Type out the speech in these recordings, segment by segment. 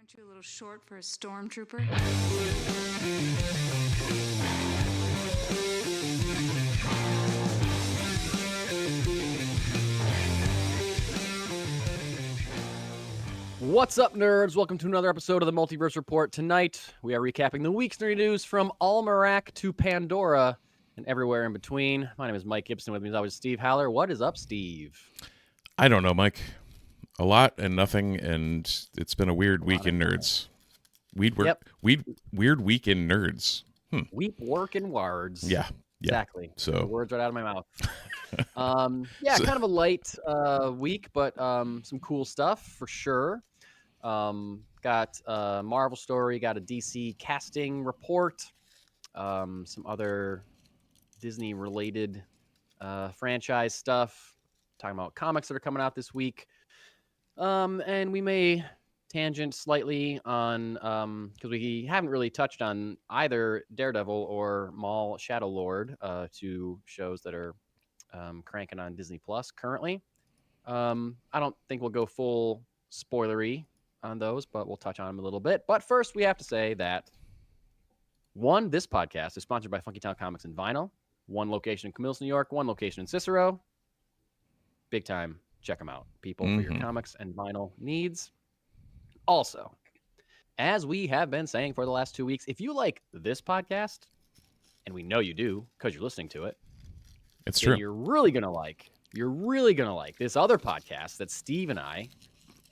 Aren't you a little short for a stormtrooper? What's up, nerds? Welcome to another episode of the Multiverse Report. Tonight, we are recapping the week's nerdy news from Almanac to Pandora and everywhere in between. My name is Mike Gibson. With me as always, Steve Haller. What is up, Steve? I don't know, Mike. A lot and nothing, and it's been a weird week in nerds. Weird week in nerds. Weep, work, and words. Yeah. Exactly. So the words right out of my mouth. Kind of a light week, but some cool stuff for sure. Got a Marvel story, got a DC casting report, some other Disney-related franchise stuff, talking about comics that are coming out this week. And we may tangent slightly on, because we haven't really touched on either Daredevil or Maul Shadow Lord, two shows that are cranking on Disney Plus currently. I don't think we'll go full spoilery on those, but we'll touch on them a little bit. But first, we have to say that, one, this podcast is sponsored by Funky Town Comics and Vinyl. One location in Camillus, New York, one location in Cicero. Big time. Check them out, people, for your comics and vinyl needs. Also, as we have been saying for the last 2 weeks, if you like this podcast, and we know you do because you're listening to it, it's true. You're really gonna like this other podcast that Steve and I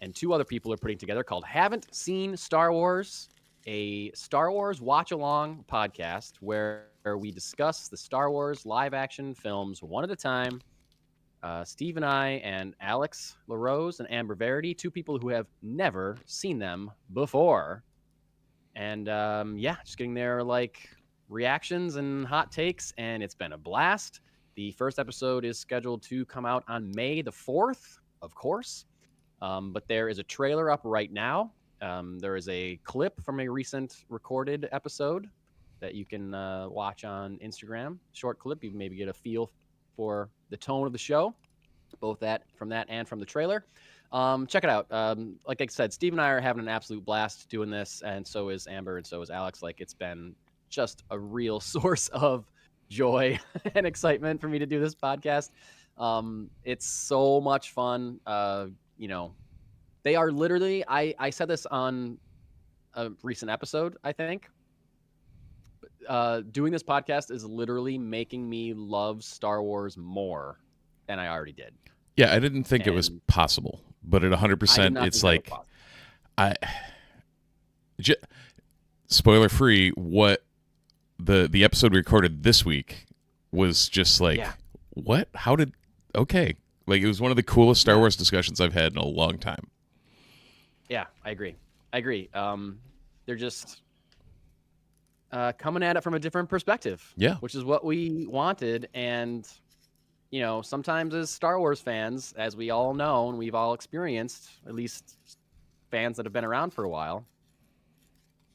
and two other people are putting together called Haven't Seen Star Wars, a Star Wars watch-along podcast where we discuss the Star Wars live-action films one at a time. Steve and I and Alex LaRose and Amber Verity, two people who have never seen them before. And just getting their reactions and hot takes, and it's been a blast. The first episode is scheduled to come out on May the 4th, of course. But there is a trailer up right now. There is a clip from a recent recorded episode that you can watch on Instagram. Short clip. You can maybe get a feel for the tone of the show, both from that and from the trailer. Check it out. Like I said, Steve and I are having an absolute blast doing this, and so is Amber, and so is Alex. It's been just a real source of joy and excitement for me to do this podcast. It's so much fun. They are literally, I said this on a recent episode, I think. Doing this podcast is literally making me love Star Wars more than I already did. Yeah, I didn't think it was possible, but at 100%, it's like, spoiler free, what the episode we recorded this week was just what? How did, okay. It was one of the coolest Star Wars discussions I've had in a long time. Yeah, I agree. They're just coming at it from a different perspective. Yeah. Which is what we wanted. And, sometimes as Star Wars fans, as we all know and we've all experienced, at least fans that have been around for a while,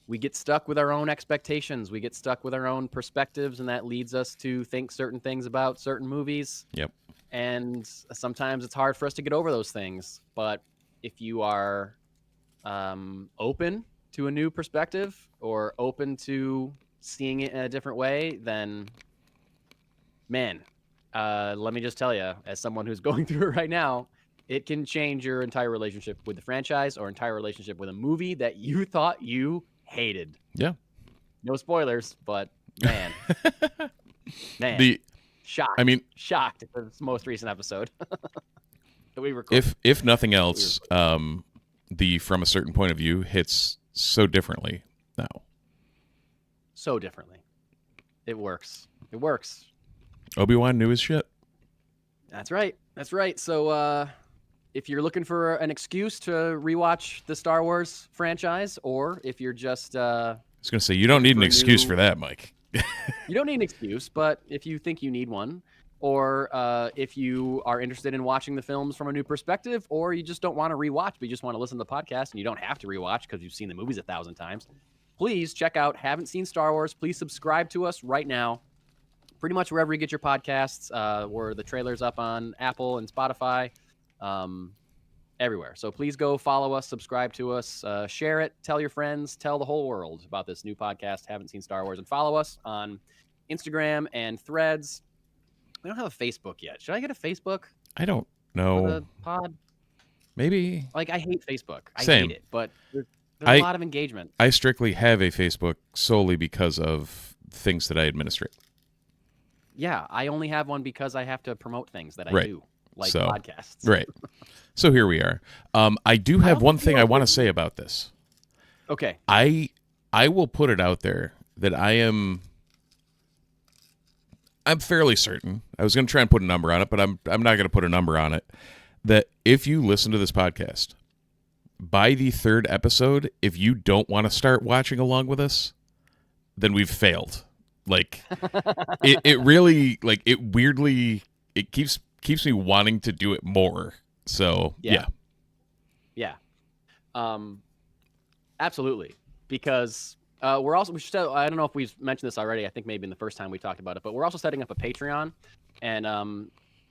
we get stuck with our own expectations. We get stuck with our own perspectives, and that leads us to think certain things about certain movies. Yep. And sometimes it's hard for us to get over those things. But if you are open to a new perspective or open to seeing it in a different way, then, man, let me just tell you, as someone who's going through it right now, it can change your entire relationship with the franchise or entire relationship with a movie that you thought you hated. Yeah. No spoilers, but man, shocked. I mean, shocked at this most recent episode that we recorded. If nothing else, the From a Certain Point of View hits so differently now. So differently. It works. Obi-Wan knew his shit. That's right. So if you're looking for an excuse to rewatch the Star Wars franchise, or if you're just... I was going to say, you don't need an excuse for that, Mike. You don't need an excuse, but if you think you need one, or if you are interested in watching the films from a new perspective, or you just don't want to rewatch, but you just want to listen to the podcast, and you don't have to rewatch because you've seen the movies 1,000 times, please check out Haven't Seen Star Wars. Please subscribe to us right now. Pretty much wherever you get your podcasts, where the trailer's up on Apple and Spotify. everywhere. So please go follow us, subscribe to us, share it, tell your friends, tell the whole world about this new podcast, Haven't Seen Star Wars, and follow us on Instagram and Threads. We don't have a Facebook yet. Should I get a Facebook I don't for know. the pod? Maybe. Like, I hate Facebook. I Same. hate it, but there's a lot of engagement. I strictly have a Facebook solely because of things that I administrate. Yeah, I only have one because I have to promote things that I Right. do, like So, podcasts. Right. So here we are. I do have one thing I want to say about this. Okay. I will put it out there that I'm fairly certain. I was going to try and put a number on it, but I'm not going to put a number on it. That if you listen to this podcast, by the third episode, if you don't want to start watching along with us, then we've failed. Like it really, like, it weirdly, it keeps me wanting to do it more. So yeah. Absolutely, because I don't know if we've mentioned this already. I think maybe in the first time we talked about it, but we're also setting up a Patreon, and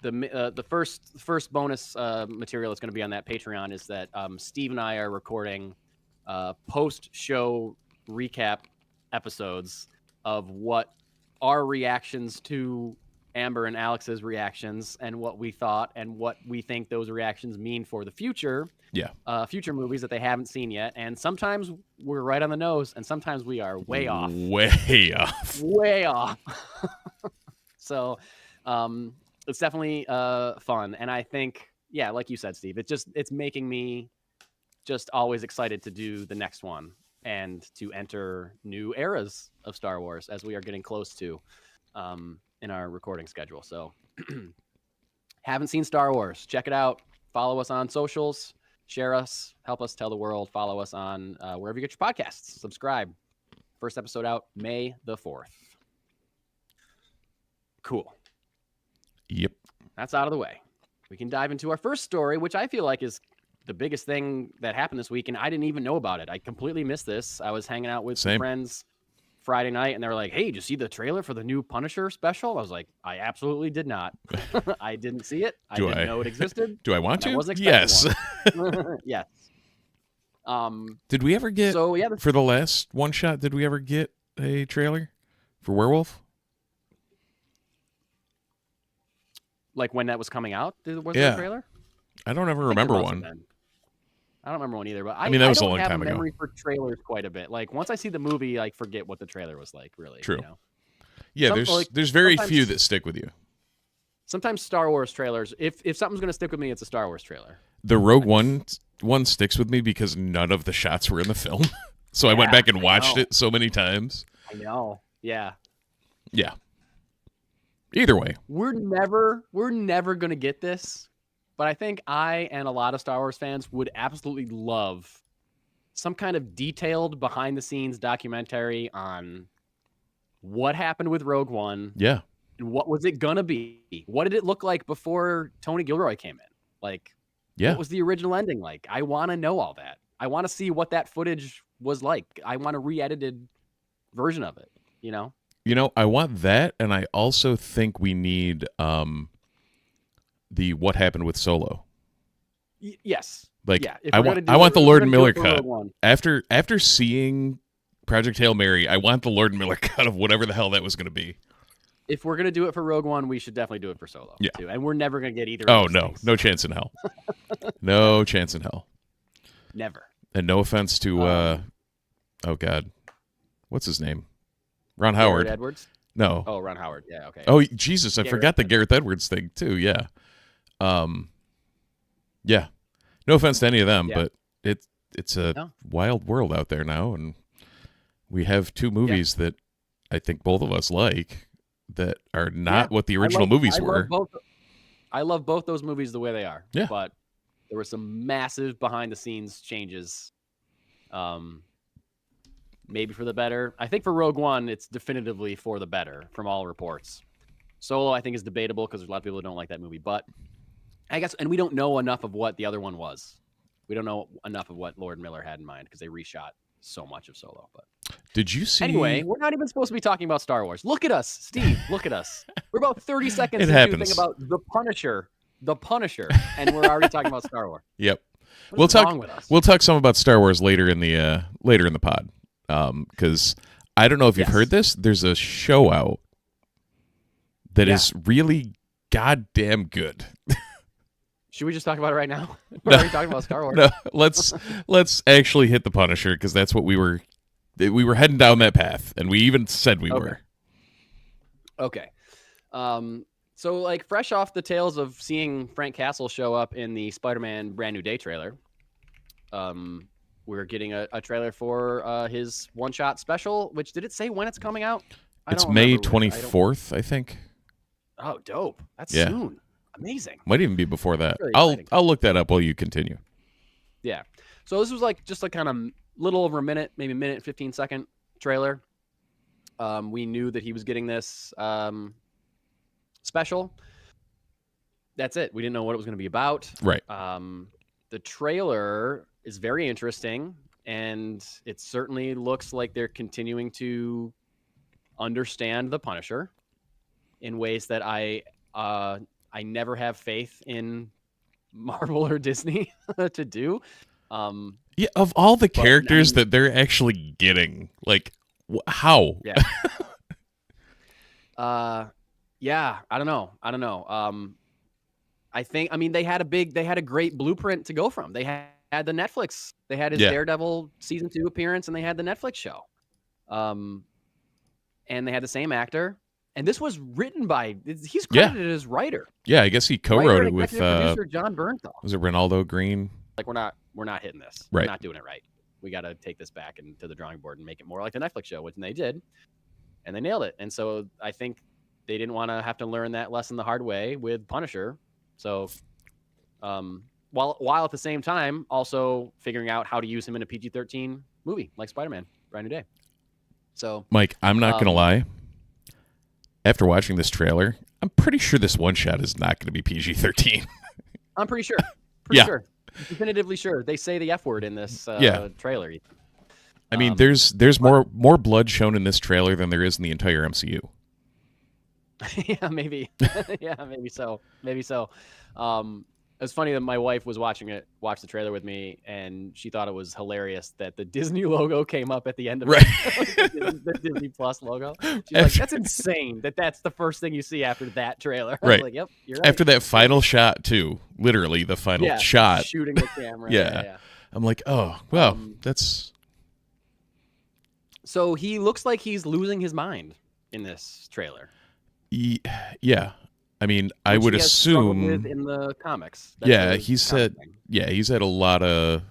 the first bonus material that's going to be on that Patreon is that Steve and I are recording post-show recap episodes of what our reactions to Amber and Alex's reactions and what we thought and what we think those reactions mean for the future. Yeah. Future movies that they haven't seen yet. And sometimes we're right on the nose and sometimes we are way off. Way off. Way off. So it's definitely fun. And I think, yeah, like you said, Steve, it's making me just always excited to do the next one and to enter new eras of Star Wars as we are getting close to in our recording schedule. So haven't seen Star Wars, check it out. Follow us on socials, share us, help us tell the world, follow us on wherever you get your podcasts, subscribe. First episode out May the 4th. Cool. Yep. That's out of the way. We can dive into our first story, which I feel like is the biggest thing that happened this week, and I didn't even know about it. I completely missed this. I was hanging out with some friends Friday night, and they were like, "Hey, did you see the trailer for the new Punisher special?" I was like, "I absolutely did not. I didn't see it. I didn't know it existed. Do I want to? I wasn't Yes. one." Yes. Did we ever get So yeah, for the last one shot? Did we ever get a trailer for Werewolf? like when that was coming out, was there a trailer? I don't ever remember one. I don't remember one either, but I mean, that was a long have time a ago. memory for trailers quite a bit. Like once I see the movie, I forget what the trailer was like. Really, True. You know? Yeah, there's very sometimes- few that stick with you. Sometimes Star Wars trailers, if something's gonna stick with me, it's a Star Wars trailer. The Rogue one sticks with me because none of the shots were in the film, so I went back and watched it so many times. I know. Yeah. Yeah. Either way, We're never gonna get this, but I think I and a lot of Star Wars fans would absolutely love some kind of detailed behind-the-scenes documentary on what happened with Rogue One. yeah. And what was it gonna be? What did it look like before Tony Gilroy came in? Like, Yeah. what was the original ending like? I want to know all that. I want to see what that footage was like. I want a re-edited version of it. You know? You know, I want that, and I also think we need the what happened with Solo. Yes. Like, yeah. I want the Lord and Miller cut. After seeing Project Hail Mary, I want the Lord and Miller cut of whatever the hell that was going to be. If we're gonna do it for Rogue One, we should definitely do it for Solo. Yeah. Too. And we're never gonna get either. Oh of those no, things. no chance in hell. No chance in hell. Never. And no offense to oh god, what's his name? Ron Howard. Garrett Edwards. No. Oh, Ron Howard. Yeah. Okay. Oh Jesus, I Garrett forgot the Gareth Edwards thing too. Yeah. Yeah. No offense to any of them, but it's a wild world out there now, and we have two movies that I think both of us like that are not what the original movies were. I love both those movies the way they are. Yeah. But there were some massive behind the scenes changes. Maybe for the better. I think for Rogue One, it's definitively for the better from all reports. Solo, I think, is debatable because there's a lot of people who don't like that movie. But I guess, and we don't know enough of what the other one was. We don't know enough of what Lord Miller had in mind because they reshot so much of Solo. But did you see? Anyway, we're not even supposed to be talking about Star Wars. Look at us, Steve. Look at us. We're about 30 seconds into the thing about the Punisher, and we're already talking about Star Wars. Yep. What is wrong with us? We'll talk some about Star Wars later in the pod. Because I don't know if you've heard this. There's a show out that is really goddamn good. Should we just talk about it right now? We're already talking about Star Wars. No, let's actually hit the Punisher, because that's what we were heading down that path, and we even said we were. Okay. So like fresh off the tails of seeing Frank Castle show up in the Spider-Man Brand New Day trailer, we're getting a trailer for his one-shot special, which did it say when it's coming out? It's May 24th, I think. Oh, dope. That's soon. Amazing. Might even be before that. Really I'll look that up while you continue. Yeah. So this was like just a kind of little over a minute, maybe a minute, 15-second trailer. We knew that he was getting this special. That's it. We didn't know what it was going to be about. Right. The trailer is very interesting, and it certainly looks like they're continuing to understand the Punisher in ways that I never have faith in Marvel or Disney to do. Yeah, of all the characters that they're actually getting, like, how? Yeah. Yeah, I don't know. I mean, they had a great blueprint to go from. They had the Netflix. They had his Daredevil season 2 appearance, and they had the Netflix show. And they had the same actor. And this was written by, he's credited as writer. Yeah, I guess he co-wrote it with producer John Bernthal. Was it Ronaldo Green? Like, we're not hitting this. Right. We're not doing it right. We got to take this back into the drawing board and make it more like the Netflix show, which they did, and they nailed it. And so I think they didn't want to have to learn that lesson the hard way with Punisher. So, while at the same time also figuring out how to use him in a PG-13 movie like Spider-Man Brand New Day. So, Mike, I'm not gonna lie. After watching this trailer, I'm pretty sure this one shot is not going to be PG-13. I'm pretty sure. Sure. Definitively sure. They say the F word in this trailer. I mean, there's more blood shown in this trailer than there is in the entire MCU. Yeah, maybe. Maybe so. It's funny that my wife was watched the trailer with me, and she thought it was hilarious that the Disney logo came up at the end of it. The Disney Plus logo. She's like, that's insane that's the first thing you see after that trailer. I was like, yep, you're right. After that final shot, too. Literally, the final shot. Shooting the camera. Yeah. I'm like, oh, well, that's... So he looks like he's losing his mind in this trailer. Yeah. I mean, I would assume in the comics. He's had a lot of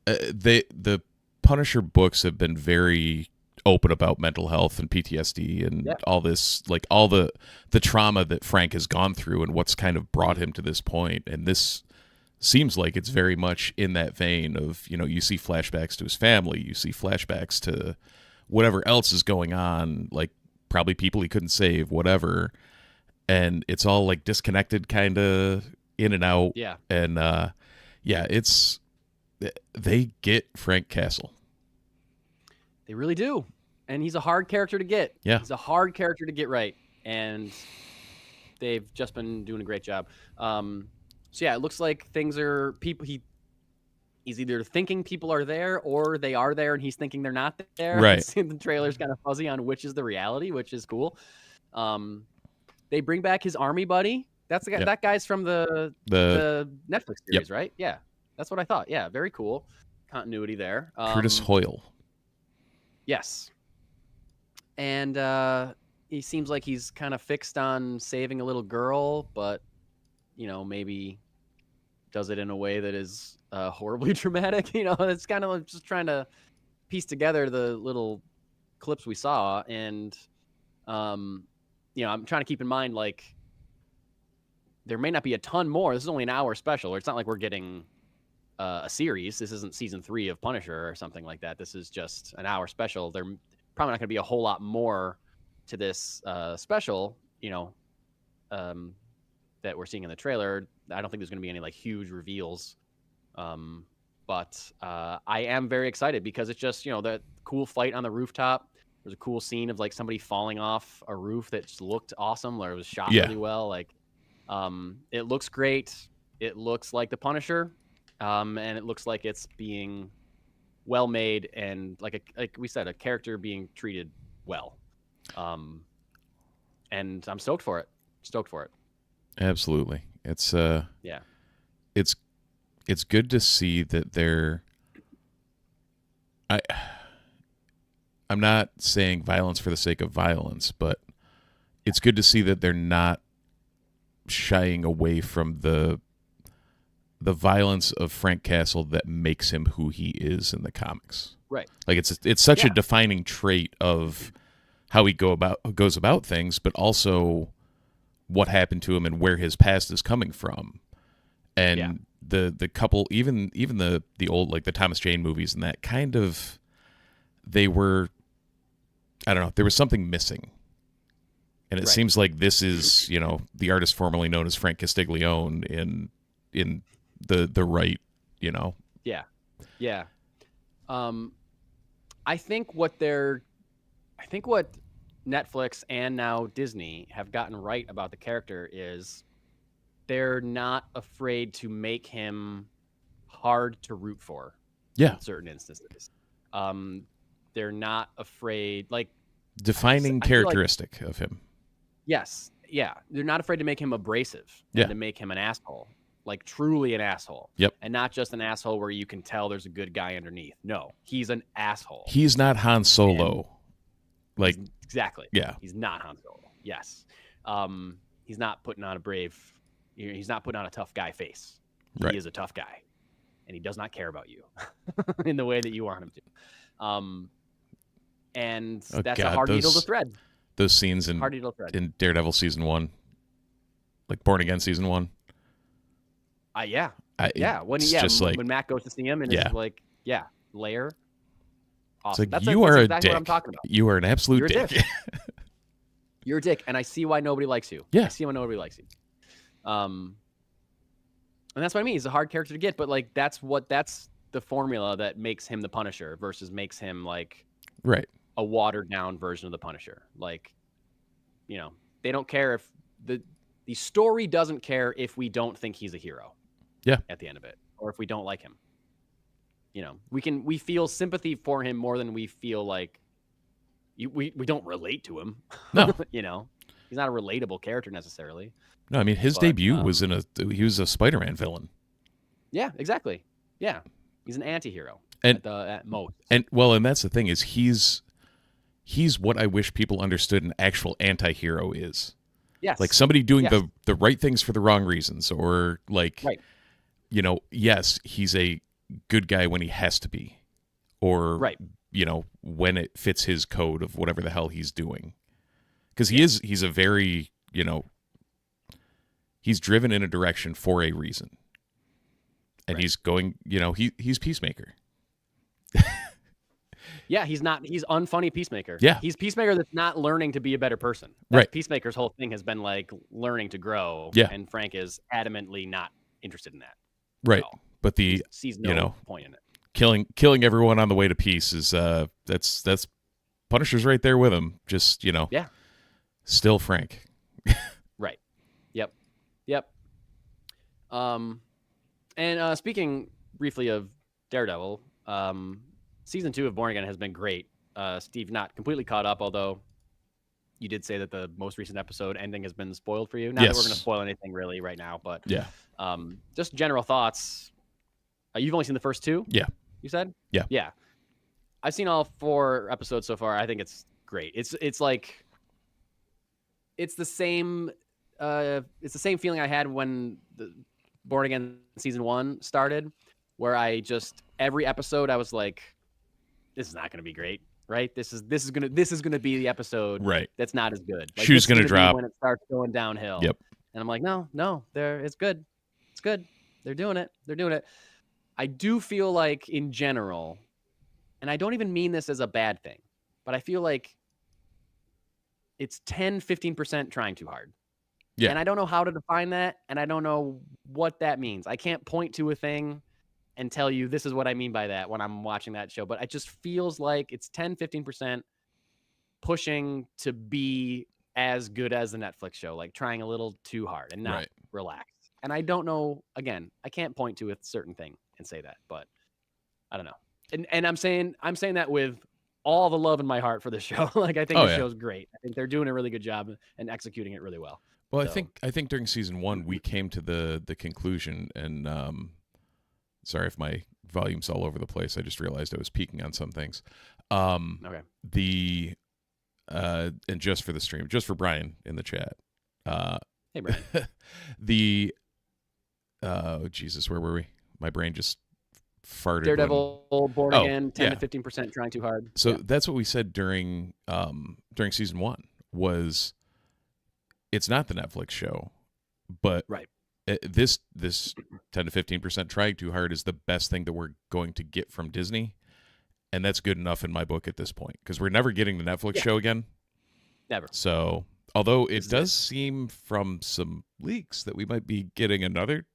the Punisher books have been very open about mental health and PTSD and all this, like all the trauma that Frank has gone through and what's kind of brought him to this point. And this seems like it's very much in that vein of, you see flashbacks to his family, you see flashbacks to whatever else is going on, like probably people he couldn't save, whatever. And it's all like disconnected, kind of in and out. Yeah. And they get Frank Castle. They really do. And he's a hard character to get. Yeah. He's a hard character to get right. And they've just been doing a great job. So it looks like things are he's either thinking people are there or they are there and he's thinking they're not there. Right. The trailer's kind of fuzzy on which is the reality, which is cool. They bring back his army buddy. That's the guy. That guy's from the Netflix series, right? Yeah, that's what I thought. Yeah, very cool continuity there. Curtis Hoyle. Yes, and he seems like he's kind of fixed on saving a little girl, but maybe does it in a way that is horribly dramatic. It's kind of just trying to piece together the little clips we saw, and I'm trying to keep in mind, like, there may not be a ton more. This is only an hour special, or it's not like we're getting a series. This isn't season 3 of Punisher or something like that. This is just an hour special. There probably not going to be a whole lot more to this special, that we're seeing in the trailer. I don't think there's going to be any like huge reveals. But I am very excited because it's just, that cool fight on the rooftop. There's a cool scene of like somebody falling off a roof that just looked awesome, or it was shot really well. Like, it looks great. It looks like the Punisher. and it looks like it's being well made and like we said, a character being treated well. And I'm stoked for it. Absolutely. It's Yeah. it's good to see that I'm not saying violence for the sake of violence, but it's good to see that they're not shying away from the violence of Frank Castle that makes him who he is in the comics. Right. Like it's such a defining trait of how he goes about things, but also what happened to him and where his past is coming from. And the couple, even the old, like the Thomas Jane movies and that kind of, they were, I don't know, there was something missing. And it seems like this is, the artist formerly known as Frank Castiglione in the right, Yeah. Yeah. I think what Netflix and now Disney have gotten right about the character is they're not afraid to make him hard to root for. Yeah. In certain instances. They're not afraid, like, defining characteristic of him. Yes. Yeah. They're not afraid to make him abrasive. Yeah. And to make him an asshole. Like, truly an asshole. Yep. And not just an asshole where you can tell there's a good guy underneath. No, he's an asshole. He's not Han Solo. Exactly. Yeah. He's not Han Solo. Yes. He's not putting on he's not putting on a tough guy face. He is a tough guy. And he does not care about you in the way that you want him to. And that's a hard needle to thread. Those scenes in Daredevil season 1, like Born Again season 1. When Matt goes to see him and it's like, lair. Awesome. It's like, you are exactly a dick. What I'm talking about. You are an absolute dick. You're a dick, and I see why nobody likes you. Yeah. I see why nobody likes you. And that's what I mean. He's a hard character to get, but like that's the formula that makes him the Punisher versus makes him like a watered down version of the Punisher. Like, they don't care if the story doesn't care if we don't think he's a hero. Yeah. At the end of it, or if we don't like him. We feel sympathy for him more than we feel like we don't relate to him. No. He's not a relatable character necessarily. No, I mean his debut was he was a Spider-Man villain. Yeah, exactly. Yeah. He's an anti-hero at most. And that's the thing is he's what I wish people understood an actual anti-hero is. Yes. Like somebody doing the right things for the wrong reasons, or like yes, he's a good guy when he has to be, or when it fits his code of whatever the hell he's doing, because he's a very he's driven in a direction for a reason, and he's going he's Peacemaker. He's unfunny Peacemaker. Yeah, he's Peacemaker that's not learning to be a better person. Peacemaker's whole thing has been like learning to grow. Yeah, and Frank is adamantly not interested in that. Right. But he sees no point in it. Killing everyone on the way to peace is that's Punisher's right there with him. Just still Frank. Right. Yep. And speaking briefly of Daredevil, season 2 of Born Again has been great. Steve, not completely caught up, although you did say that the most recent episode ending has been spoiled for you. Not that we're going to spoil anything really right now, but just general thoughts. You've only seen the first 2? Yeah. You said? Yeah. Yeah. I've seen all 4 episodes so far. I think it's great. It's like it's the same feeling I had when the Born Again season 1 started, where every episode I was like, this is not going to be great, right? This is going to be the episode that's not as good. Like, shoe's going to drop when it starts going downhill. Yep. And I'm like, no, it's good. It's good. They're doing it. I do feel like in general, and I don't even mean this as a bad thing, but I feel like it's 10-15% trying too hard. Yeah. And I don't know how to define that, and I don't know what that means. I can't point to a thing and tell you this is what I mean by that when I'm watching that show, but it just feels like it's 10-15% pushing to be as good as the Netflix show, like trying a little too hard and not relaxed. And I don't know, again, I can't point to a certain thing and say that, but I don't know. And I'm saying that with all the love in my heart for this show. Like, I think the show's great. I think they're doing a really good job and executing it really well. Well, so. I think during season 1 we came to the conclusion, and sorry if my volume's all over the place. I just realized I was peeking on some things. Okay. And just for the stream, just for Brian in the chat. Hey, Brian. Jesus, where were we? My brain just farted. Daredevil, Born Again, 10 to 15% trying too hard. So that's what we said during season 1 was it's not the Netflix show, but this 10 to 15% trying too hard is the best thing that we're going to get from Disney, and that's good enough in my book at this point because we're never getting the Netflix show again. Never. So, although it does seem from some leaks that we might be getting another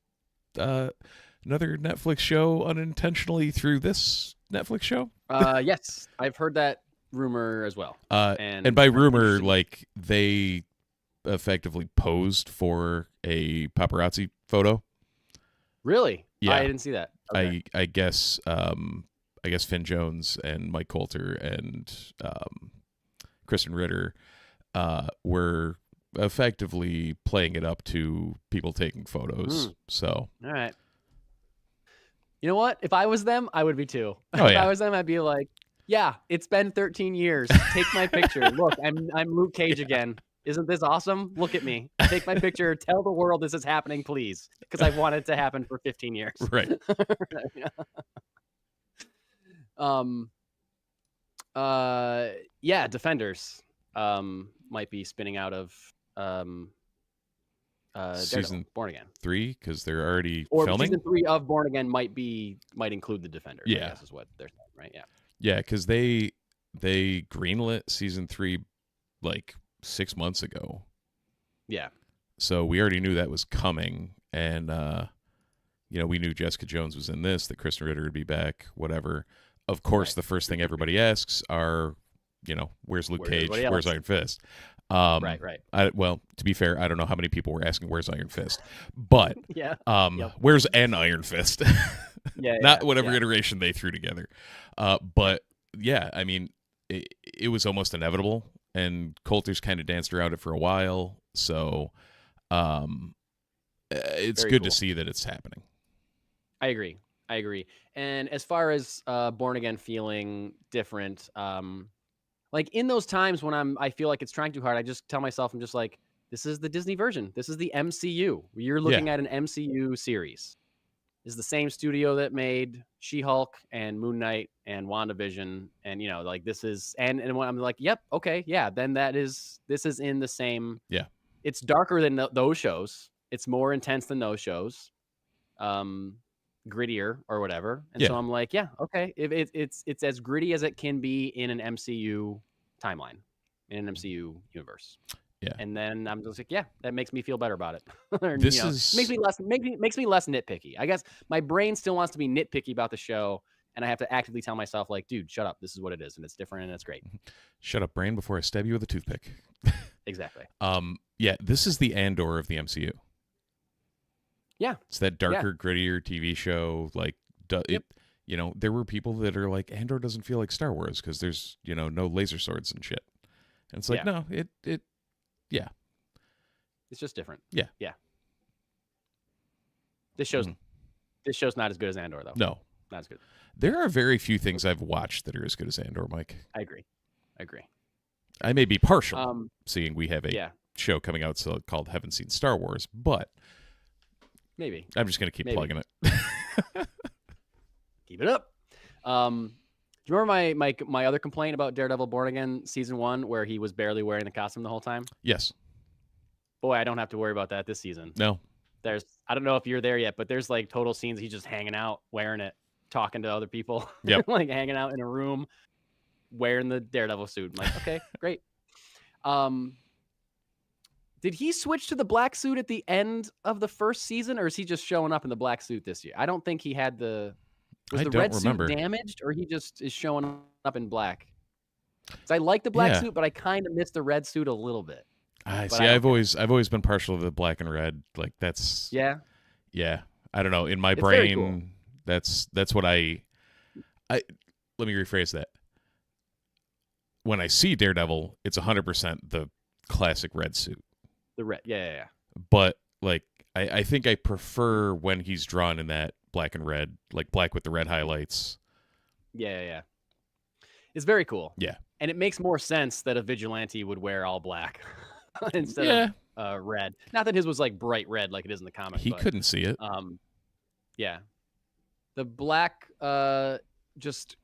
Netflix show unintentionally through this Netflix show. Yes, I've heard that rumor as well. And by rumor, like they effectively posed for a paparazzi photo. Really? Yeah, I didn't see that. Okay. I guess Finn Jones and Mike Coulter and Kristen Ritter were effectively playing it up to people taking photos. So, all right. You know what? If I was them, I would be too. Oh, if I was them, I'd be like, yeah, it's been 13 years. Take my picture. Look, I'm Luke Cage again. Isn't this awesome? Look at me. Take my picture. Tell the world this is happening, please. Because I've wanted it to happen for 15 years. Right. Yeah, Defenders might be spinning out of season Born Again 3 because they're already or filming. Season 3 of Born Again might include the Defenders. Yeah, I guess is what they're saying, right? Yeah, because they greenlit season 3 like 6 months ago. Yeah. So we already knew that was coming, and we knew Jessica Jones was in this, that Kristen Ritter would be back, whatever. Of course, the first thing everybody asks are, where's Luke Cage? Where's Iron Fist? Right. Well, to be fair, I don't know how many people were asking where's Iron Fist, but where's an Iron Fist? Not whatever iteration they threw together. But yeah, I mean, it was almost inevitable, and Coulter's kind of danced around it for a while, so it's Very good cool to see that it's happening. I agree. And as far as Born Again feeling different, like in those times when I feel like it's trying too hard, I just tell myself, I'm just like, this is the Disney version. This is the MCU. You're looking at an MCU series. This is the same studio that made She-Hulk and Moon Knight and WandaVision, and like this is and when I'm like, yep, okay, yeah, then this is in the same. Yeah, it's darker than those shows. It's more intense than those shows. Grittier or whatever, and so I'm like, yeah, okay, it's as gritty as it can be in an MCU timeline, in an MCU universe. Yeah, and then I'm just like, yeah, that makes me feel better about it. Makes me less nitpicky. I guess my brain still wants to be nitpicky about the show, and I have to actively tell myself, like, dude, shut up. This is what it is, and it's different, and it's great. Shut up, brain, before I stab you with a toothpick. Exactly. Yeah, this is the Andor of the MCU. Yeah, it's that darker, grittier TV show. Like, there were people that are like, Andor doesn't feel like Star Wars because there's, no laser swords and shit. And it's like, no, yeah, it's just different. Yeah. This show's not as good as Andor, though. No, not as good. There are very few things I've watched that are as good as Andor, Mike. I agree. I may be partial, seeing we have a show coming out called Haven't Seen Star Wars, but maybe I'm just going to keep plugging it. Keep it up. Do you remember my other complaint about Daredevil Born Again season 1, where he was barely wearing the costume the whole time? Yes. Boy, I don't have to worry about that this season. No. I don't know if you're there yet, but there's like total scenes he's just hanging out, wearing it, talking to other people. Yep. Like hanging out in a room, wearing the Daredevil suit. I'm like, okay, great. Did he switch to the black suit at the end of the first season, or is he just showing up in the black suit this year? I don't think he had the. Was the red suit damaged, or he just is showing up in black? So I like the black suit, but I kind of miss the red suit a little bit. I see. I've always been partial to the black and red. Like that's. Yeah. I don't know. In my brain, That's what I let me rephrase that. When I see Daredevil, it's 100% the classic red suit. The red, yeah. But like, I think I prefer when he's drawn in that black and red, like black with the red highlights. Yeah. It's very cool. Yeah. And it makes more sense that a vigilante would wear all black instead of red. Not that his was like bright red like it is in the comic. He couldn't see it. Yeah. The black just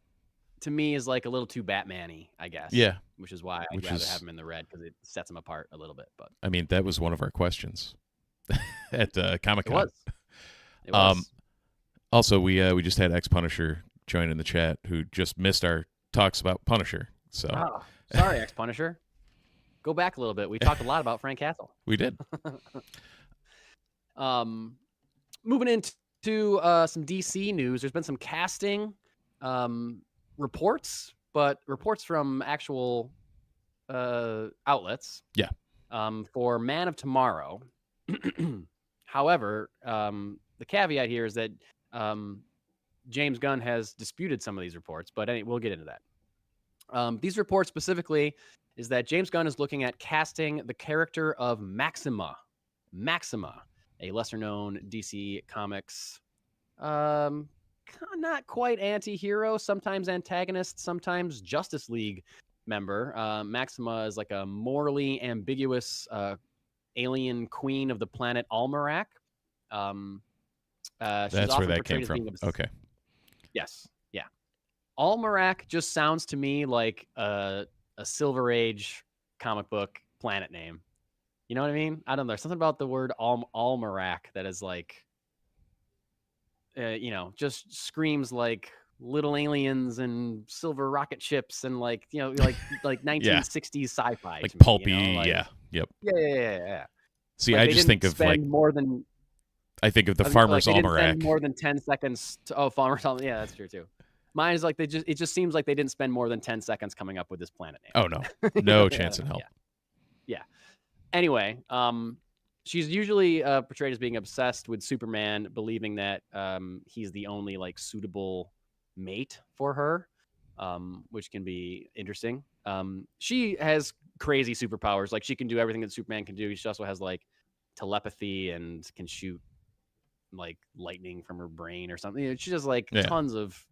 to me is like a little too Batman-y, I guess. Yeah. Which is why I'd rather have him in the red because it sets him apart a little bit. But I mean, that was one of our questions at Comic-Con. It was. Also, we just had X-Punisher join in the chat who just missed our talks about Punisher. So sorry, X-Punisher. Go back a little bit. We talked a lot about Frank Castle. We did. Moving into some DC news, there's been some casting reports, but reports from actual outlets. Yeah. For Man of Tomorrow. However, the caveat here is that James Gunn has disputed some of these reports, but we'll get into that. These reports specifically is that James Gunn is looking at casting the character of Maxima, a lesser-known DC Comics, not quite anti-hero, sometimes antagonist, sometimes Justice League member. Maxima is like a morally ambiguous alien queen of the planet Almerac. That's where that came from. Okay. Yes. Yeah. Almerac just sounds to me like a Silver Age comic book planet name. You know what I mean? I don't know. There's something about the word Almerac that is like, just screams like little aliens and silver rocket ships and like 1960s sci-fi. Like to pulpy. Me, yeah. Yep. Yeah. See, like I just think of like more than. I think of the Farmer's Almanac. More than 10 seconds. Farmer's Almanac. Yeah, that's true too. Mine is like it just seems like they didn't spend more than 10 seconds coming up with this planet name. Oh no, no chance in hell. Yeah. Anyway, she's usually portrayed as being obsessed with Superman, believing that he's the only like suitable mate for her, which can be interesting. She has crazy superpowers. Like she can do everything that Superman can do. She also has like telepathy and can shoot like lightning from her brain or something. She does like tons of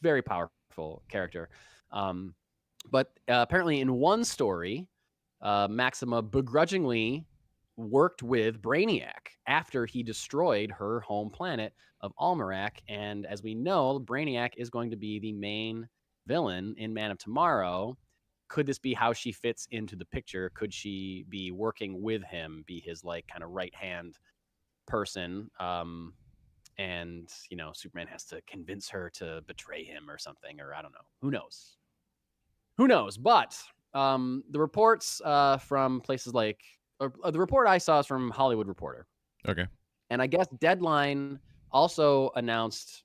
very powerful character. But apparently in one story, Maxima begrudgingly worked with Brainiac after he destroyed her home planet of Almerac. And as we know, Brainiac is going to be the main villain in Man of Tomorrow. Could this be how she fits into the picture? Could she be working with him, be his like kind of right-hand person? And, Superman has to convince her to betray him or something, or I don't know. Who knows? But the reports from places like, the report I saw is from Hollywood Reporter. Okay. And I guess Deadline also announced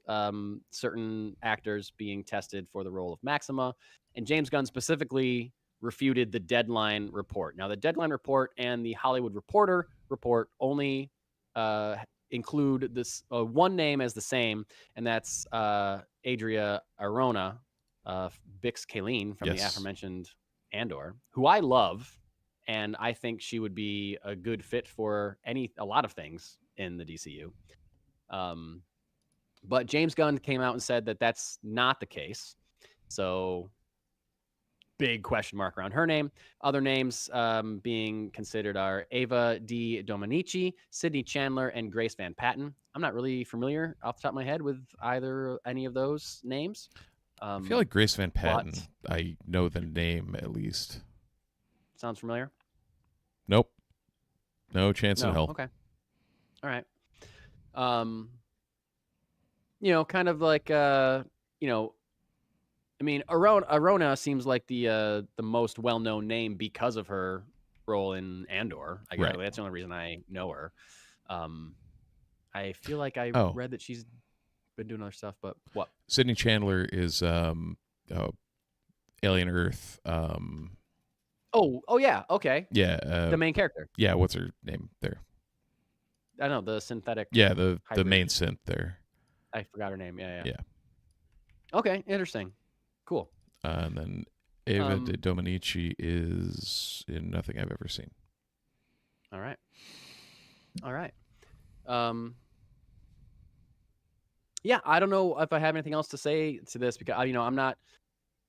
certain actors being tested for the role of Maxima. And James Gunn specifically refuted the Deadline report. Now, the Deadline report and the Hollywood Reporter report only include this one name as the same, and that's Adria Arjona, Bix Kayleen from the aforementioned Andor, who I love, and I think she would be a good fit for a lot of things in the DCU. But James Gunn came out and said that that's not the case. So big question mark around her name. Other names being considered are Ava D. Dominici, Sydney Chandler, and Grace Van Patten. I'm not really familiar off the top of my head with any of those names. I feel like Grace Van Patten. I know the name at least. Sounds familiar? Nope. No chance in hell. Okay. All right. Kind of like I mean, Arona seems like the most well-known name because of her role in Andor. I guess that's the only reason I know her. I feel like I read that she's been doing other stuff, but what? Sydney Chandler is Alien Earth. Oh yeah, okay. Yeah, the main character. Yeah, what's her name there? I know the synthetic. Yeah, the hybrid. main synth there. I forgot her name. Yeah. Yeah. Okay, interesting. Cool. And then Ava de Dominici is in Nothing I've Ever Seen. All right. Yeah, I don't know if I have anything else to say to this because I'm not.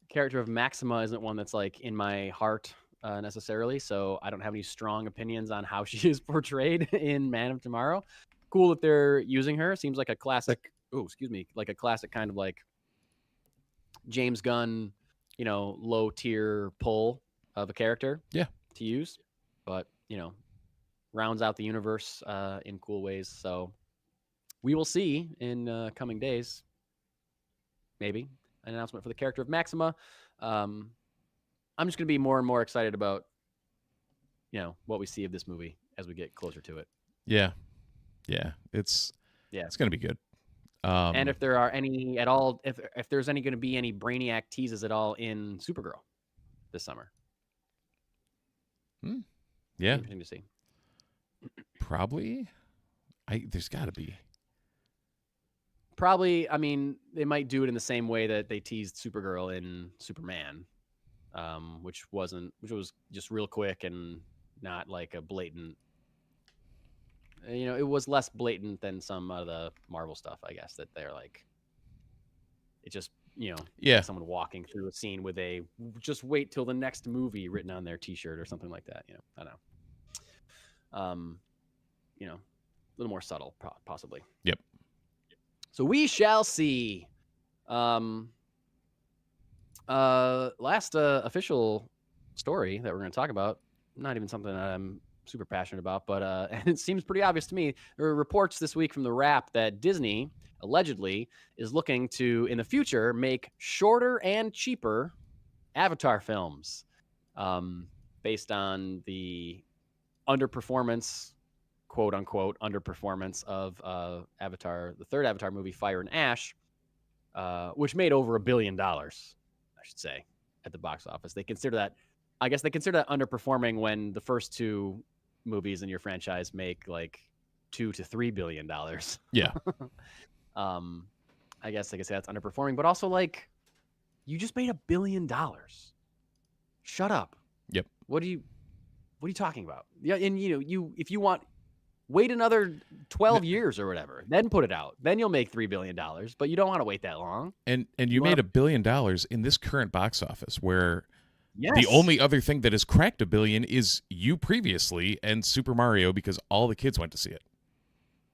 Character of Maxima isn't one that's like in my heart necessarily, so I don't have any strong opinions on how she is portrayed in Man of Tomorrow. Cool that they're using her. Seems like a classic. Oh, excuse me, like a classic kind of like James Gunn, low tier pull of a character. Yeah. To use, but rounds out the universe in cool ways. So we will see in coming days. Maybe an announcement for the character of Maxima. I'm just going to be more and more excited about, what we see of this movie as we get closer to it. Yeah. It's going to be good. And if there are any at all, if there's going to be any Brainiac teases at all in Supergirl this summer. Yeah. Interesting to see. Probably. There's got to be. Probably, I mean, they might do it in the same way that they teased Supergirl in Superman, which was just real quick and not like a blatant. It was less blatant than some of the Marvel stuff, I guess, that they're like. It just, Yeah. someone walking through a scene with a "just wait till the next movie" written on their T-shirt or something like that. I don't know. A little more subtle, possibly. Yep. So we shall see. Last official story that we're going to talk about, not even something that I'm super passionate about, but and it seems pretty obvious to me. There are reports this week from The Wrap that Disney allegedly is looking to, in the future, make shorter and cheaper Avatar films based on the underperformance, quote unquote, underperformance of Avatar, the third Avatar movie, Fire and Ash, which made over $1 billion, I should say, at the box office. They consider that underperforming when the first two movies in your franchise make like $2 to $3 billion. Yeah. I guess I could say that's underperforming, but also like you just made $1 billion. Shut up. Yep. What are you talking about? Yeah, and if you want, wait another 12 years or whatever, then put it out. Then you'll make $3 billion, but you don't want to wait that long. And you made $1 billion in this current box office where yes. The only other thing that has cracked $1 billion is you previously and Super Mario because all the kids went to see it.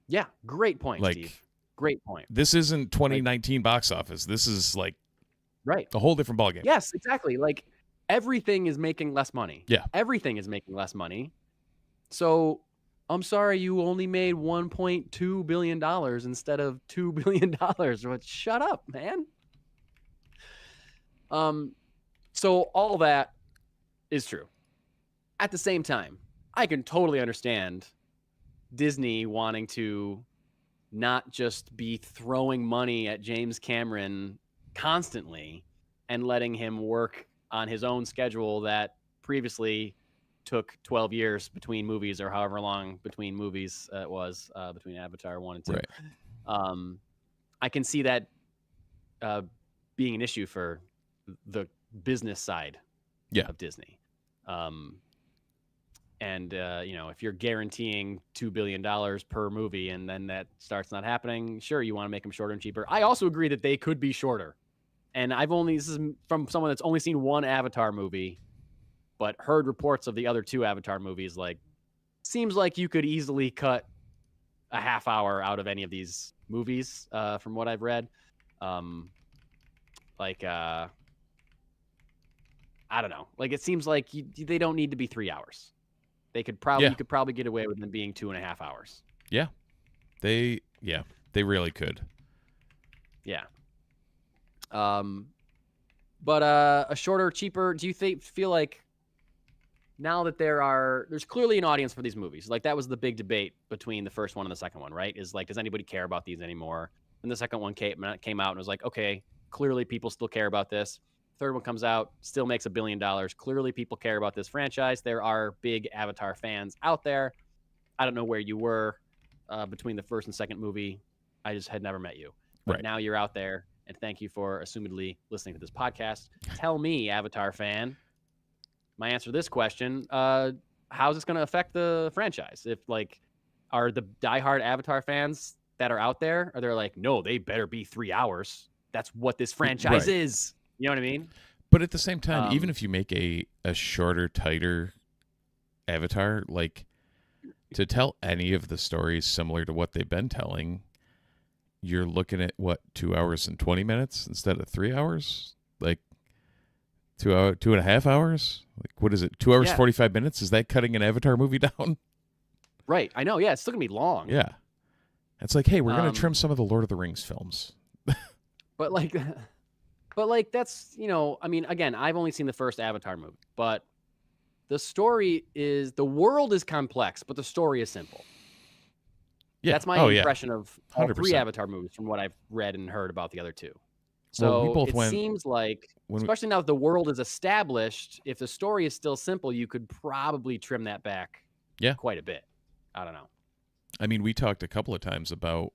Yeah, great point, Steve. Great point. This isn't 2019 box office. This is like a whole different ballgame. Yes, exactly. Like everything is making less money. Yeah. Everything is making less money. So I'm sorry you only made $1.2 billion instead of $2 billion. But shut up, man. So all that is true. At the same time, I can totally understand Disney wanting to not just be throwing money at James Cameron constantly and letting him work on his own schedule that previously took 12 years between movies or however long between movies it was between Avatar 1 and 2. Right. I can see that being an issue for the business side of Disney. And if you're guaranteeing $2 billion per movie and then that starts not happening, sure, you want to make them shorter and cheaper. I also agree that they could be shorter. And this is from someone that's only seen one Avatar movie, but heard reports of the other two Avatar movies. Like, seems like you could easily cut a half hour out of any of these movies from what I've read. I don't know. Like, it seems like they don't need to be 3 hours. You could probably get away with them being 2.5 hours. Yeah. They really could. Yeah. But a shorter, cheaper, do you feel like now that there's clearly an audience for these movies? Like, that was the big debate between the first one and the second one, right? Is like, does anybody care about these anymore? And the second one came out and was like, okay, clearly people still care about this. Third one comes out, still makes $1 billion. Clearly people care about this franchise. There are big Avatar fans out there. I don't know where you were between the first and second movie. I just had never met you. but Right. now you're out there, and thank you for assumedly listening to this podcast. Tell me, Avatar fan, my answer to this question, how's this going to affect the franchise? If, like, are the diehard Avatar fans that are out there, are they like, no, they better be 3 hours. That's what this franchise Right. is. You know what I mean? But at the same time, even if you make a shorter, tighter Avatar, like, to tell any of the stories similar to what they've been telling, you're looking at, what, 2 hours and 20 minutes instead of 3 hours? Like, 2.5 hours? Like, what is it, 2 hours, 45 minutes? Is that cutting an Avatar movie down? Right. I know. Yeah, it's still going to be long. Yeah. It's like, hey, we're going to trim some of the Lord of the Rings films. But, like, that's, you know, I mean, again, I've only seen the first Avatar movie, but the story is, the world is complex, but the story is simple. Yeah. That's my impression of all 100%. 3 Avatar movies from what I've read and heard about the other 2. So seems like, especially now that the world is established, if the story is still simple, you could probably trim that back quite a bit. I don't know. I mean, we talked a couple of times about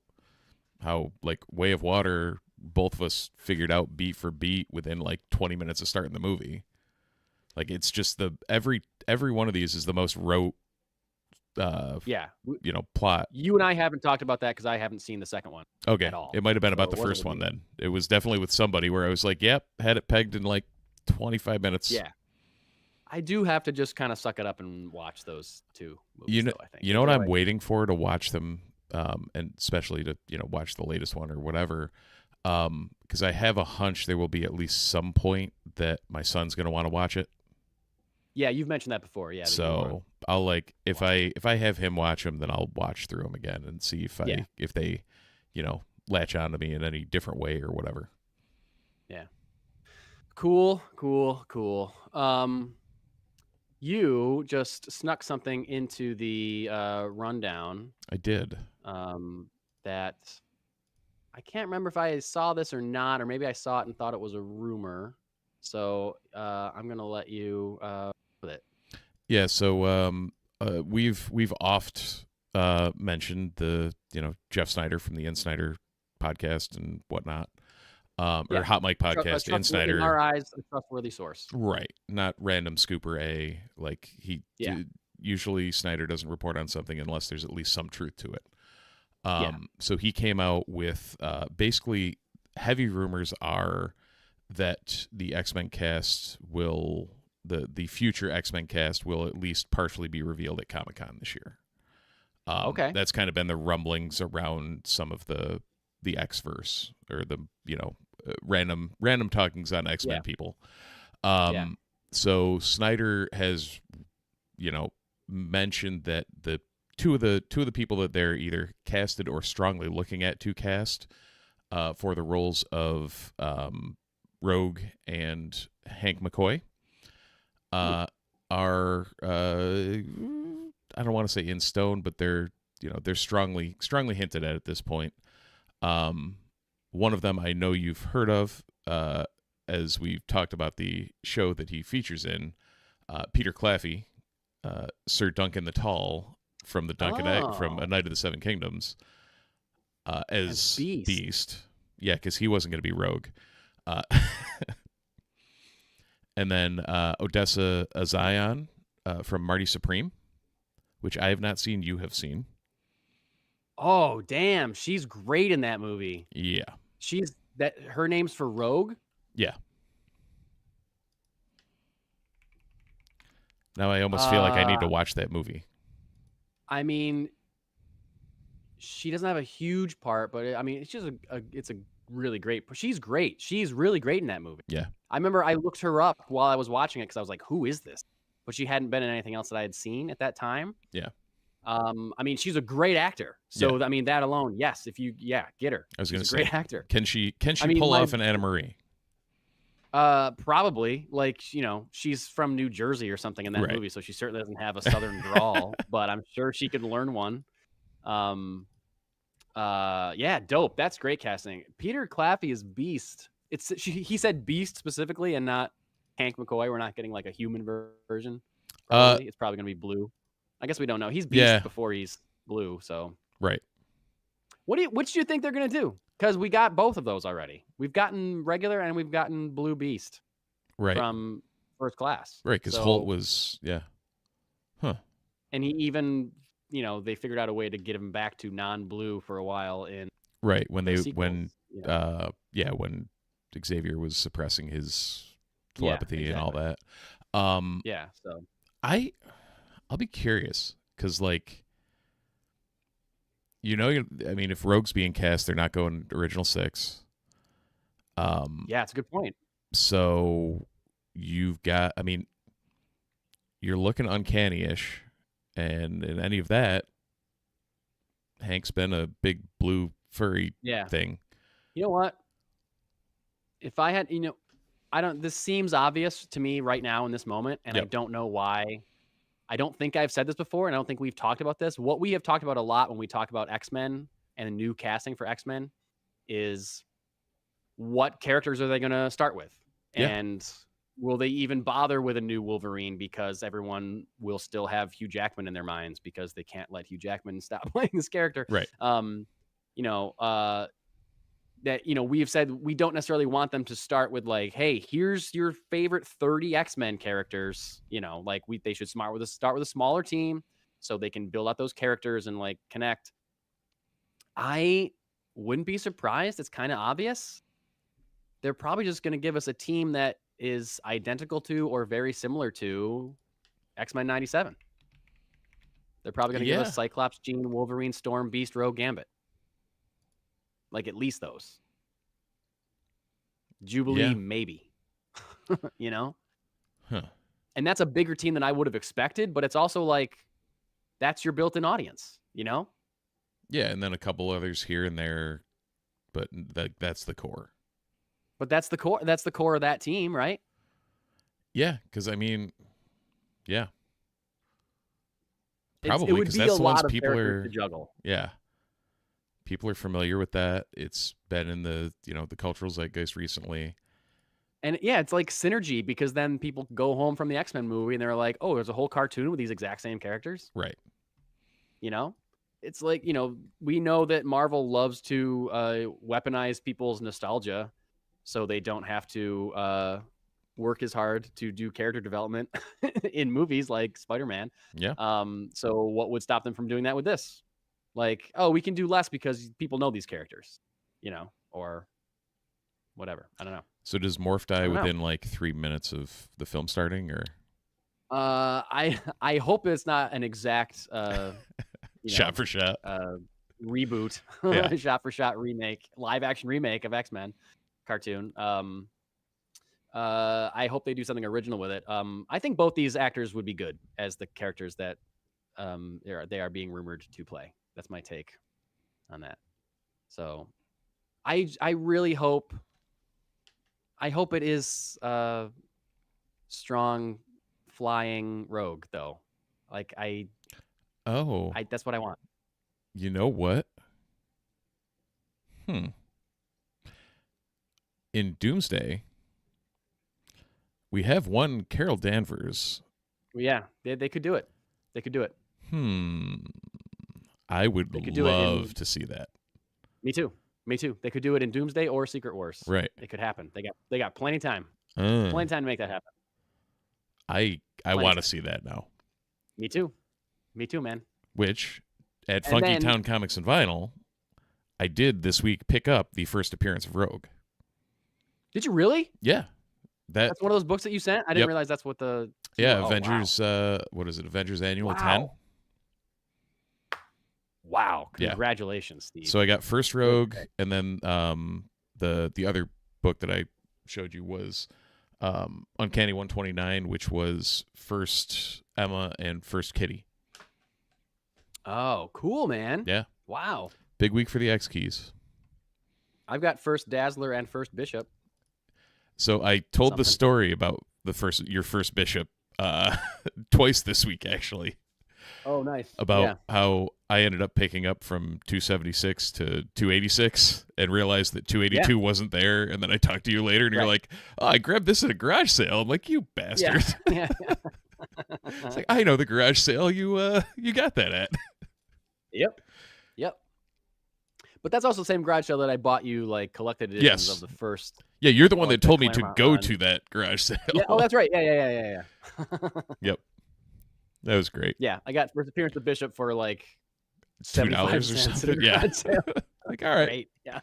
how, like, Way of Water, both of us figured out beat for beat within like 20 minutes of starting the movie. Like, it's just every one of these is the most rote plot. You and I haven't talked about that because I haven't seen the second one. Okay. At all. It might have been about the first one then. It was definitely with somebody where I was like, yep, had it pegged in like 25 minutes. Yeah. I do have to just kind of suck it up and watch those 2 movies, I think. You know what I'm waiting for to watch them, and especially to, watch the latest one or whatever, because I have a hunch there will be at least some point that my son's going to want to watch it. Yeah, you've mentioned that before. Yeah. So I'll, like, if I have him watch them, then I'll watch through them again and see if they, latch on to me in any different way or whatever. Yeah. Cool. You just snuck something into the rundown. I did. That I can't remember if I saw this or not, or maybe I saw it and thought it was a rumor. So I'm going to let you with it. Yeah, so we've oft mentioned the Jeff Snyder from the In Snyder podcast and whatnot, or Hot Mic podcast. In Snyder, in our eyes, a trustworthy source, right? Not random scooper A. Like usually Snyder doesn't report on something unless there's at least some truth to it. So he came out with basically heavy rumors are that the X-Men cast will. The future X-Men cast will at least partially be revealed at Comic-Con this year. Okay. That's kind of been the rumblings around some of the X-verse, or the, random talkings on X-Men people. So Snyder has, mentioned that the two of the people that they're either casted or strongly looking at to cast for the roles of Rogue and Hank McCoy are I don't want to say in stone, but they're strongly hinted at this point. One of them I know you've heard of, as we've talked about the show that he features in, Peter Claffey, Sir Duncan the Tall from the from A Night of the Seven Kingdoms, as Beast. Yeah, because he wasn't going to be Rogue. And then Odessa Zion from Marty Supreme, which I have not seen. You have seen. Oh, damn. She's great in that movie. Yeah. Her name's for Rogue? Yeah. Now I almost feel like I need to watch that movie. I mean, she doesn't have a huge part, but it's just it's a really great. She's great. She's really great in that movie. Yeah. I remember I looked her up while I was watching it because I was like, who is this? But she hadn't been in anything else that I had seen at that time. Yeah. She's a great actor. So, that alone, yes, if you, get her. I was going to say, great actor. Can she pull off an Anna Marie? Probably. Like, she's from New Jersey or something in that movie, so she certainly doesn't have a southern drawl, but I'm sure she could learn one. Dope. That's great casting. Peter Claffey is Beast. He said Beast specifically and not Hank McCoy. We're not getting like a human version. It's probably gonna be Blue. I guess we don't know. He's Beast before he's Blue. So right. What do you think they're gonna do? Because we got both of those already. We've gotten regular and we've gotten Blue Beast from First Class. Right, because Holt was, And he even, they figured out a way to get him back to non-blue for a while in when sequels, when Xavier was suppressing his telepathy and all that. So I'll be curious because, like, if Rogue's being cast, they're not going original 6. It's a good point. So you've got, you're looking uncanny-ish, and in any of that, Hank's been a big blue furry thing. You know what? If I had, this seems obvious to me right now in this moment, and I don't know why. I don't think I've said this before, and I don't think we've talked about this. What we have talked about a lot when we talk about X-Men and a new casting for X-Men is what characters are they going to start with? Yeah. And will they even bother with a new Wolverine because everyone will still have Hugh Jackman in their minds because they can't let Hugh Jackman stop playing this character. Right. We have said we don't necessarily want them to start with like, hey, here's your favorite 30 X-Men characters. They should start with a smaller team so they can build out those characters and like connect. I wouldn't be surprised. It's kind of obvious. They're probably just going to give us a team that is identical to or very similar to X-Men 97. They're probably going to give us Cyclops, Jean, Wolverine, Storm, Beast, Rogue, Gambit. Like, at least those. Jubilee, maybe. Huh. And that's a bigger team than I would have expected, but it's also like, that's your built-in audience, Yeah, and then a couple others here and there, but that's the core. But that's the core. That's the core of that team, right? Yeah, because probably it would because be that's a the lot ones of people characters are to juggle. Yeah, people are familiar with that. It's been in the the cultural zeitgeist recently. And it's like synergy because then people go home from the X-Men movie and they're like, oh, there's a whole cartoon with these exact same characters. Right. It's like, we know that Marvel loves to weaponize people's nostalgia so they don't have to work as hard to do character development in movies like Spider-Man. Yeah. So what would stop them from doing that with this? Like, oh, we can do less because people know these characters, or whatever. I don't know. So does Morph die within like 3 minutes of the film starting, or? I hope it's not an exact shot for shot reboot, shot for shot remake, live action remake of X-Men cartoon. I hope they do something original with it. I think both these actors would be good as the characters that they are being rumored to play. That's my take on that. So I really hope it is strong flying Rogue though. Like that's what I want. You know what? In Doomsday, we have one Carol Danvers. Yeah, they could do it. They could do it. I would love to see that. Me too. They could do it in Doomsday or Secret Wars. Right. It could happen. They got plenty of time. Plenty of time to make that happen. I want to see that now. Me too, man. Which, at Funky Town Comics and Vinyl, I did this week pick up the first appearance of Rogue. Did you really? Yeah. That's one of those books that you sent? I didn't realize that's what the... Yeah, Avengers, what is it? Avengers Annual 10? Wow. Congratulations, Steve. So I got first Rogue, and then the other book that I showed you was Uncanny 129, which was first Emma and first Kitty. Oh, cool, man. Yeah. Wow. Big week for the X-Keys. I've got first Dazzler and first Bishop. So I told the story about your first Bishop twice this week, actually. Oh, nice. About how I ended up picking up from 276 to 286 and realized that 282 wasn't there. And then I talked to you later and you're like, oh, I grabbed this at a garage sale. I'm like, you bastard. Yeah. It's like, I know the garage sale you got that at. Yep. But that's also the same garage sale that I bought you like collected editions Yes. of the first. Yeah, you're the one like that told me to Claremont go run. to that garage sale. Yeah. Oh, that's right. Yeah. Yep. That was great. Yeah, I got first appearance of Bishop for like $2 $75 or cents at a something. Yeah. garage sale. Like, all right. Great. Yeah.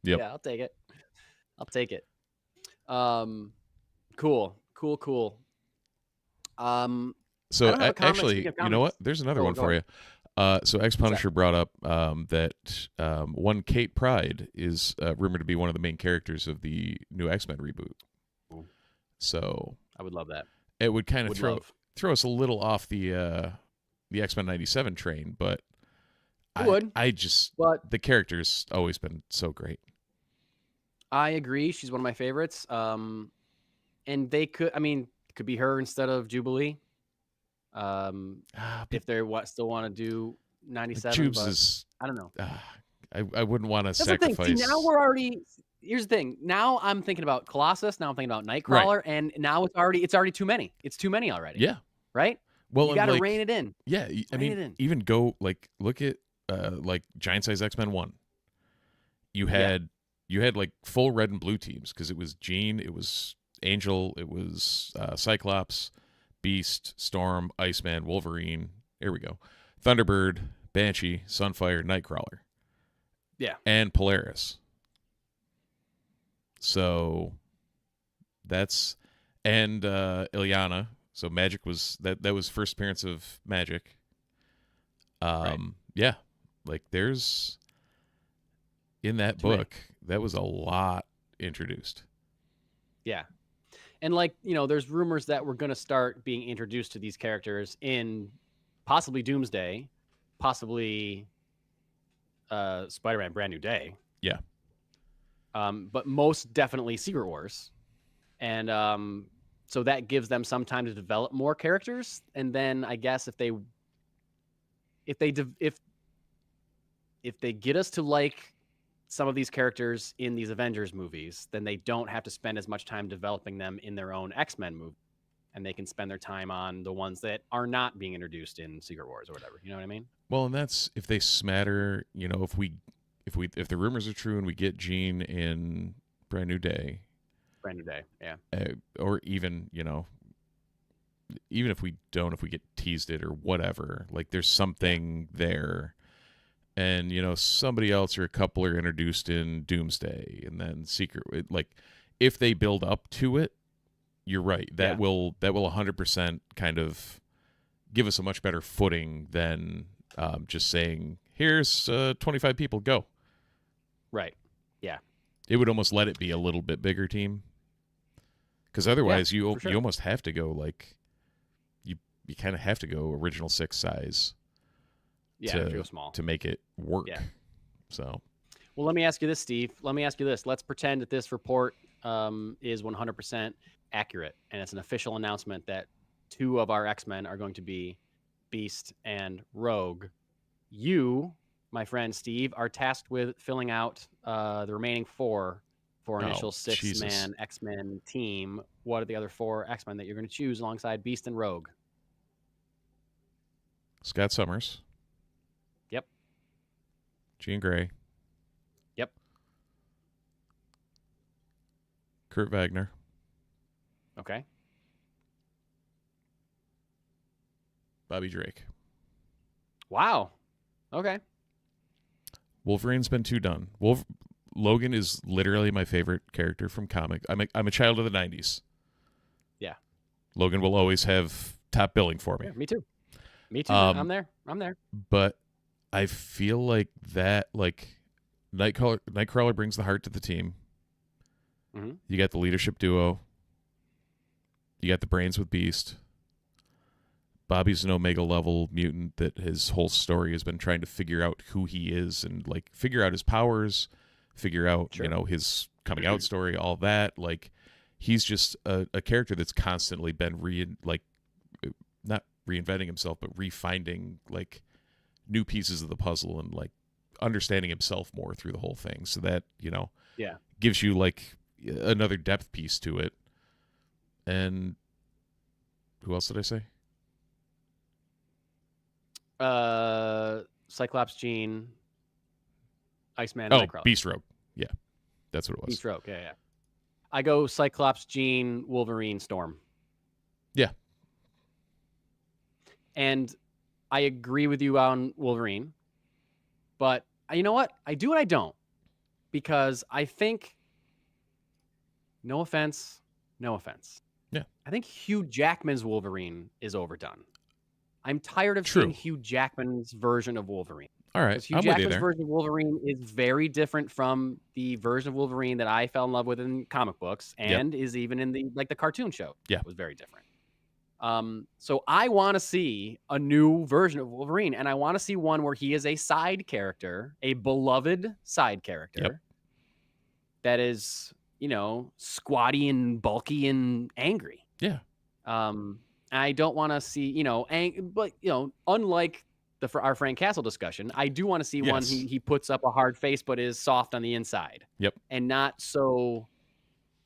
Yep. Yeah, I'll take it. Cool. So I don't have a comment. actually, Speaking of you know what? comments. There's another Oh, one go for ahead. you. So Ex Punisher brought up that one Kate Pryde is rumored to be one of the main characters of the new X-Men reboot. Ooh. So I would love that. it would kind of Would throw us a little off the X-Men 97 train, but But the character's always been so great. I agree. She's one of my favorites. And they could be her instead of Jubilee. If they still want to do 97, Jubes is, I don't know. I wouldn't want to That's sacrifice. the thing. See, now we're already. Here's the thing. Now I'm thinking about Colossus. Now I'm thinking about Nightcrawler, and now it's already too many. It's too many already. Yeah. Right. Well, you got to rein it in. Yeah, I mean, even go look at like Giant Size X-Men 1. You had like full red and blue teams because it was Jean, it was Angel, it was Cyclops, Beast, Storm, Iceman, Wolverine. Here we go. Thunderbird, Banshee, Sunfire, Nightcrawler. Yeah. And Polaris. So that's Ilyana. So Magic was that was first appearance of Magic. Right. Yeah. Like there's in that book, that was a lot introduced. Yeah. And there's rumors that we're going to start being introduced to these characters in possibly Doomsday, possibly Spider-Man Brand New Day. Yeah. But most definitely Secret Wars. And so that gives them some time to develop more characters. And then I guess if they get us to like some of these characters in these Avengers movies, then they don't have to spend as much time developing them in their own X-Men movie. And they can spend their time on the ones that are not being introduced in Secret Wars or whatever. You know what I mean? Well, and that's if they smatter, if the rumors are true and we get Jean in Brand New Day, yeah. Or even, even if we don't, if we get teased it or whatever, like there's something there. And, somebody else or a couple are introduced in Doomsday and then Secret. Like, if they build up to it, you're right. That will 100% kind of give us a much better footing than just saying, here's 25 people, go. Right. Yeah. It would almost let it be a little bit bigger team. Because otherwise, you almost have to go like you kind of have to go original 6 size. Yeah, to go small to make it work. Yeah. So. Well, let me ask you this, Steve. Let's pretend that this report is 100% accurate, and it's an official announcement that 2 of our X-Men are going to be Beast and Rogue. You, my friend Steve, are tasked with filling out the remaining 4 for initial 6-man X-Men team. What are the other 4 X-Men that you're going to choose alongside Beast and Rogue? Scott Summers. Yep. Jean Grey. Yep. Kurt Wagner. Okay. Bobby Drake. Wow. Okay. Wolverine's been too done. Logan is literally my favorite character from comic. I'm a child of the 90s. Yeah. Logan will always have top billing for me. Yeah, me too. I'm there. But I feel like that, Nightcrawler brings the heart to the team. Mm-hmm. You got the leadership duo. You got the brains with Beast. Bobby's an Omega level mutant that his whole story has been trying to figure out who he is and figure out his powers, figure out, his coming out story, all that. He's just a character that's constantly been not reinventing himself, but refinding new pieces of the puzzle and understanding himself more through the whole thing. So that, gives you another depth piece to it. And who else did I say? Cyclops, Jean, Iceman, Oh, Nightcrawler. Beast Rogue. Yeah, that's what it was. Beast Rogue. Yeah. I go Cyclops, Jean, Wolverine, Storm. Yeah. And I agree with you on Wolverine. But you know what? I do and I don't. Because I think, no offense. Yeah. I think Hugh Jackman's Wolverine is overdone. I'm tired of True. seeing Hugh Jackman's version of Wolverine. All right. Because Hugh I'm with you Jackman's there. version of Wolverine is very different from the version of Wolverine that I fell in love with in comic books and is even in the cartoon show. Yeah. It was very different. So I want to see a new version of Wolverine, and I want to see one where he is a side character, a beloved side character that is, squatty and bulky and angry. Yeah. I don't want to see, unlike our Frank Castle discussion, I do want to see one he puts up a hard face but is soft on the inside. Yep. And not so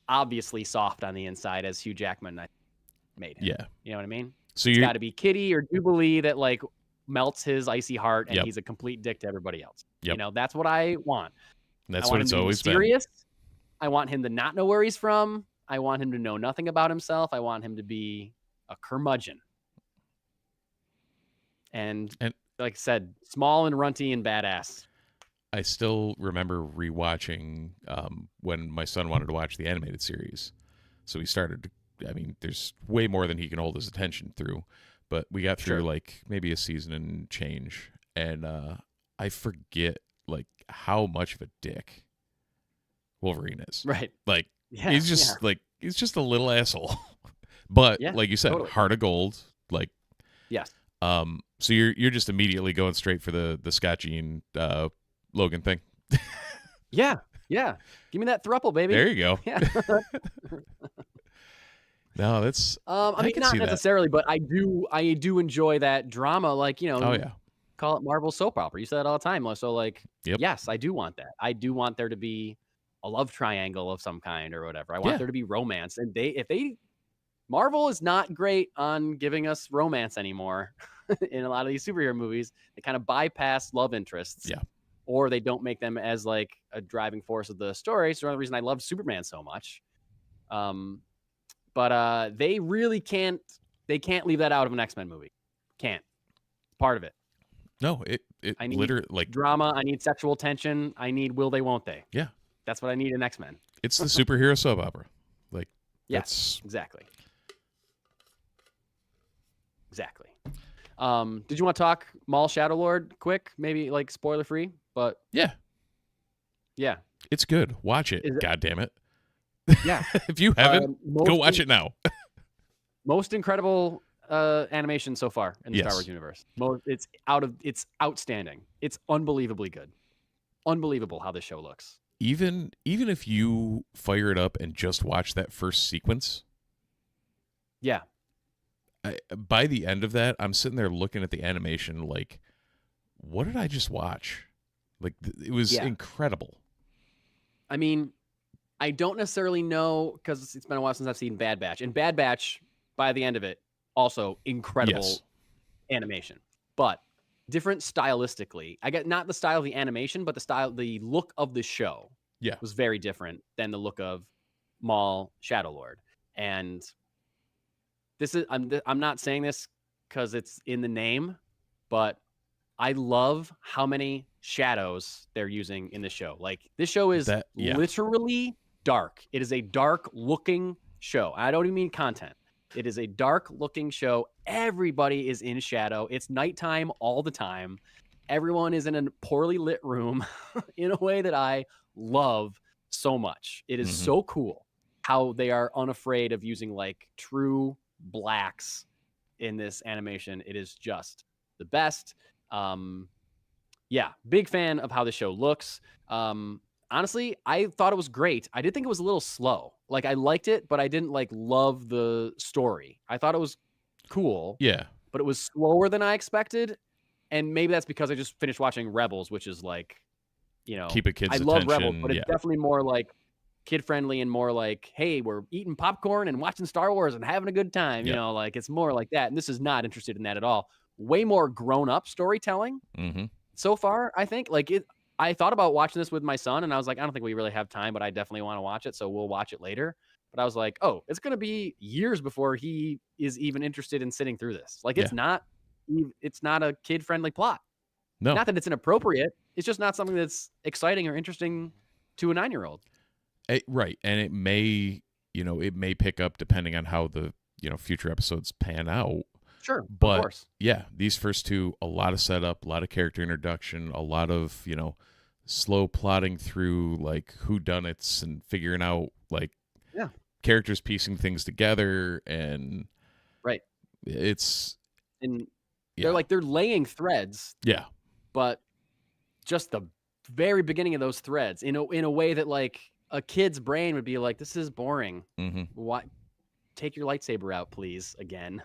obviously soft on the inside as Hugh Jackman made him. Yeah. You know what I mean? So It's you got to be Kitty or Jubilee that melts his icy heart, and Yep. he's a complete dick to everybody else. Yep. That's what I want. That's I what want it's him to be always been. mysterious. I want him to not know where he's from. I want him to know nothing about himself. I want him to be a curmudgeon. And like I said, small and runty and badass. I still remember rewatching when my son wanted to watch the animated series. So he started. There's way more than he can hold his attention through, but we got through maybe a season and change, and I forget how much of a dick Wolverine is. Right. He's just he's just a little asshole. But like you said, totally. heart of gold. Yes. So you're just immediately going straight for the Scott Jean Logan thing. Yeah. Give me that thruple, baby. There you go. Yeah. No, that's. not necessarily, but I do enjoy that drama. Oh yeah. Call it Marvel soap opera. You say that all the time. So Yep. yes, I do want that. I do want there to be a love triangle of some kind or whatever. I want there to be romance. And Marvel is not great on giving us romance anymore in a lot of these superhero movies. They kind of bypass love interests. Yeah. Or they don't make them as a driving force of the story. So another reason I love Superman so much. But they really can't leave that out of an X-Men movie. Can't. Part of it. No, I need literally drama. I need sexual tension. I need will they, won't they. Yeah. That's what I need in X-Men. It's the superhero soap opera. Yes, exactly. Did you want to talk Maul Shadow Lord quick? Maybe spoiler free, but yeah. It's good. Watch it. God damn it. Yeah. If you haven't, go watch it now. Most incredible animation so far in the Star Wars universe. It's outstanding. It's unbelievably good. Unbelievable how this show looks. Even if you fire it up and just watch that first sequence. Yeah. By the end of that, I'm sitting there looking at the animation what did I just watch? It was incredible. I don't necessarily know because it's been a while since I've seen Bad Batch. And Bad Batch, by the end of it, also incredible animation. But different stylistically. I get not the style of the animation, but the look of the show was very different than the look of Maul Shadow Lord. And this is I'm not saying this because it's in the name, but I love how many shadows they're using in the show. This show is literally dark. It is a dark looking show. I don't even mean content. It is a dark looking show. Everybody is in shadow. It's nighttime all the time. Everyone is in a poorly lit room in a way that I love so much. It is so cool how they are unafraid of using true blacks in this animation. It is just the best. Big fan of how the show looks. Honestly, I thought it was great. I did think it was a little slow. I liked it, but I didn't love the story. I thought it was cool. Yeah. But it was slower than I expected. And maybe that's because I just finished watching Rebels, which is keep a kid's I attention. love Rebels, but it's definitely more kid friendly and more hey, we're eating popcorn and watching Star Wars and having a good time. It's more like that. And this is not interested in that at all. Way more grown up storytelling so far, I think. I thought about watching this with my son, and I was like, I don't think we really have time, but I definitely want to watch it, so we'll watch it later. But I was like, oh, it's going to be years before he is even interested in sitting through this. Like, it's not a kid-friendly plot. No. Not that it's inappropriate. It's just not something that's exciting or interesting to a 9-year-old. Right. And it may pick up depending on how the, future episodes pan out. Sure, but of course. Yeah, these first two, a lot of setup, a lot of character introduction, a lot of, slow plotting through like whodunits and figuring out like characters piecing things together, and right. They're laying threads. Yeah. But just the very beginning of those threads in a way that like a kid's brain would be like, this is boring. Mm-hmm. What? Take your lightsaber out, please. Again,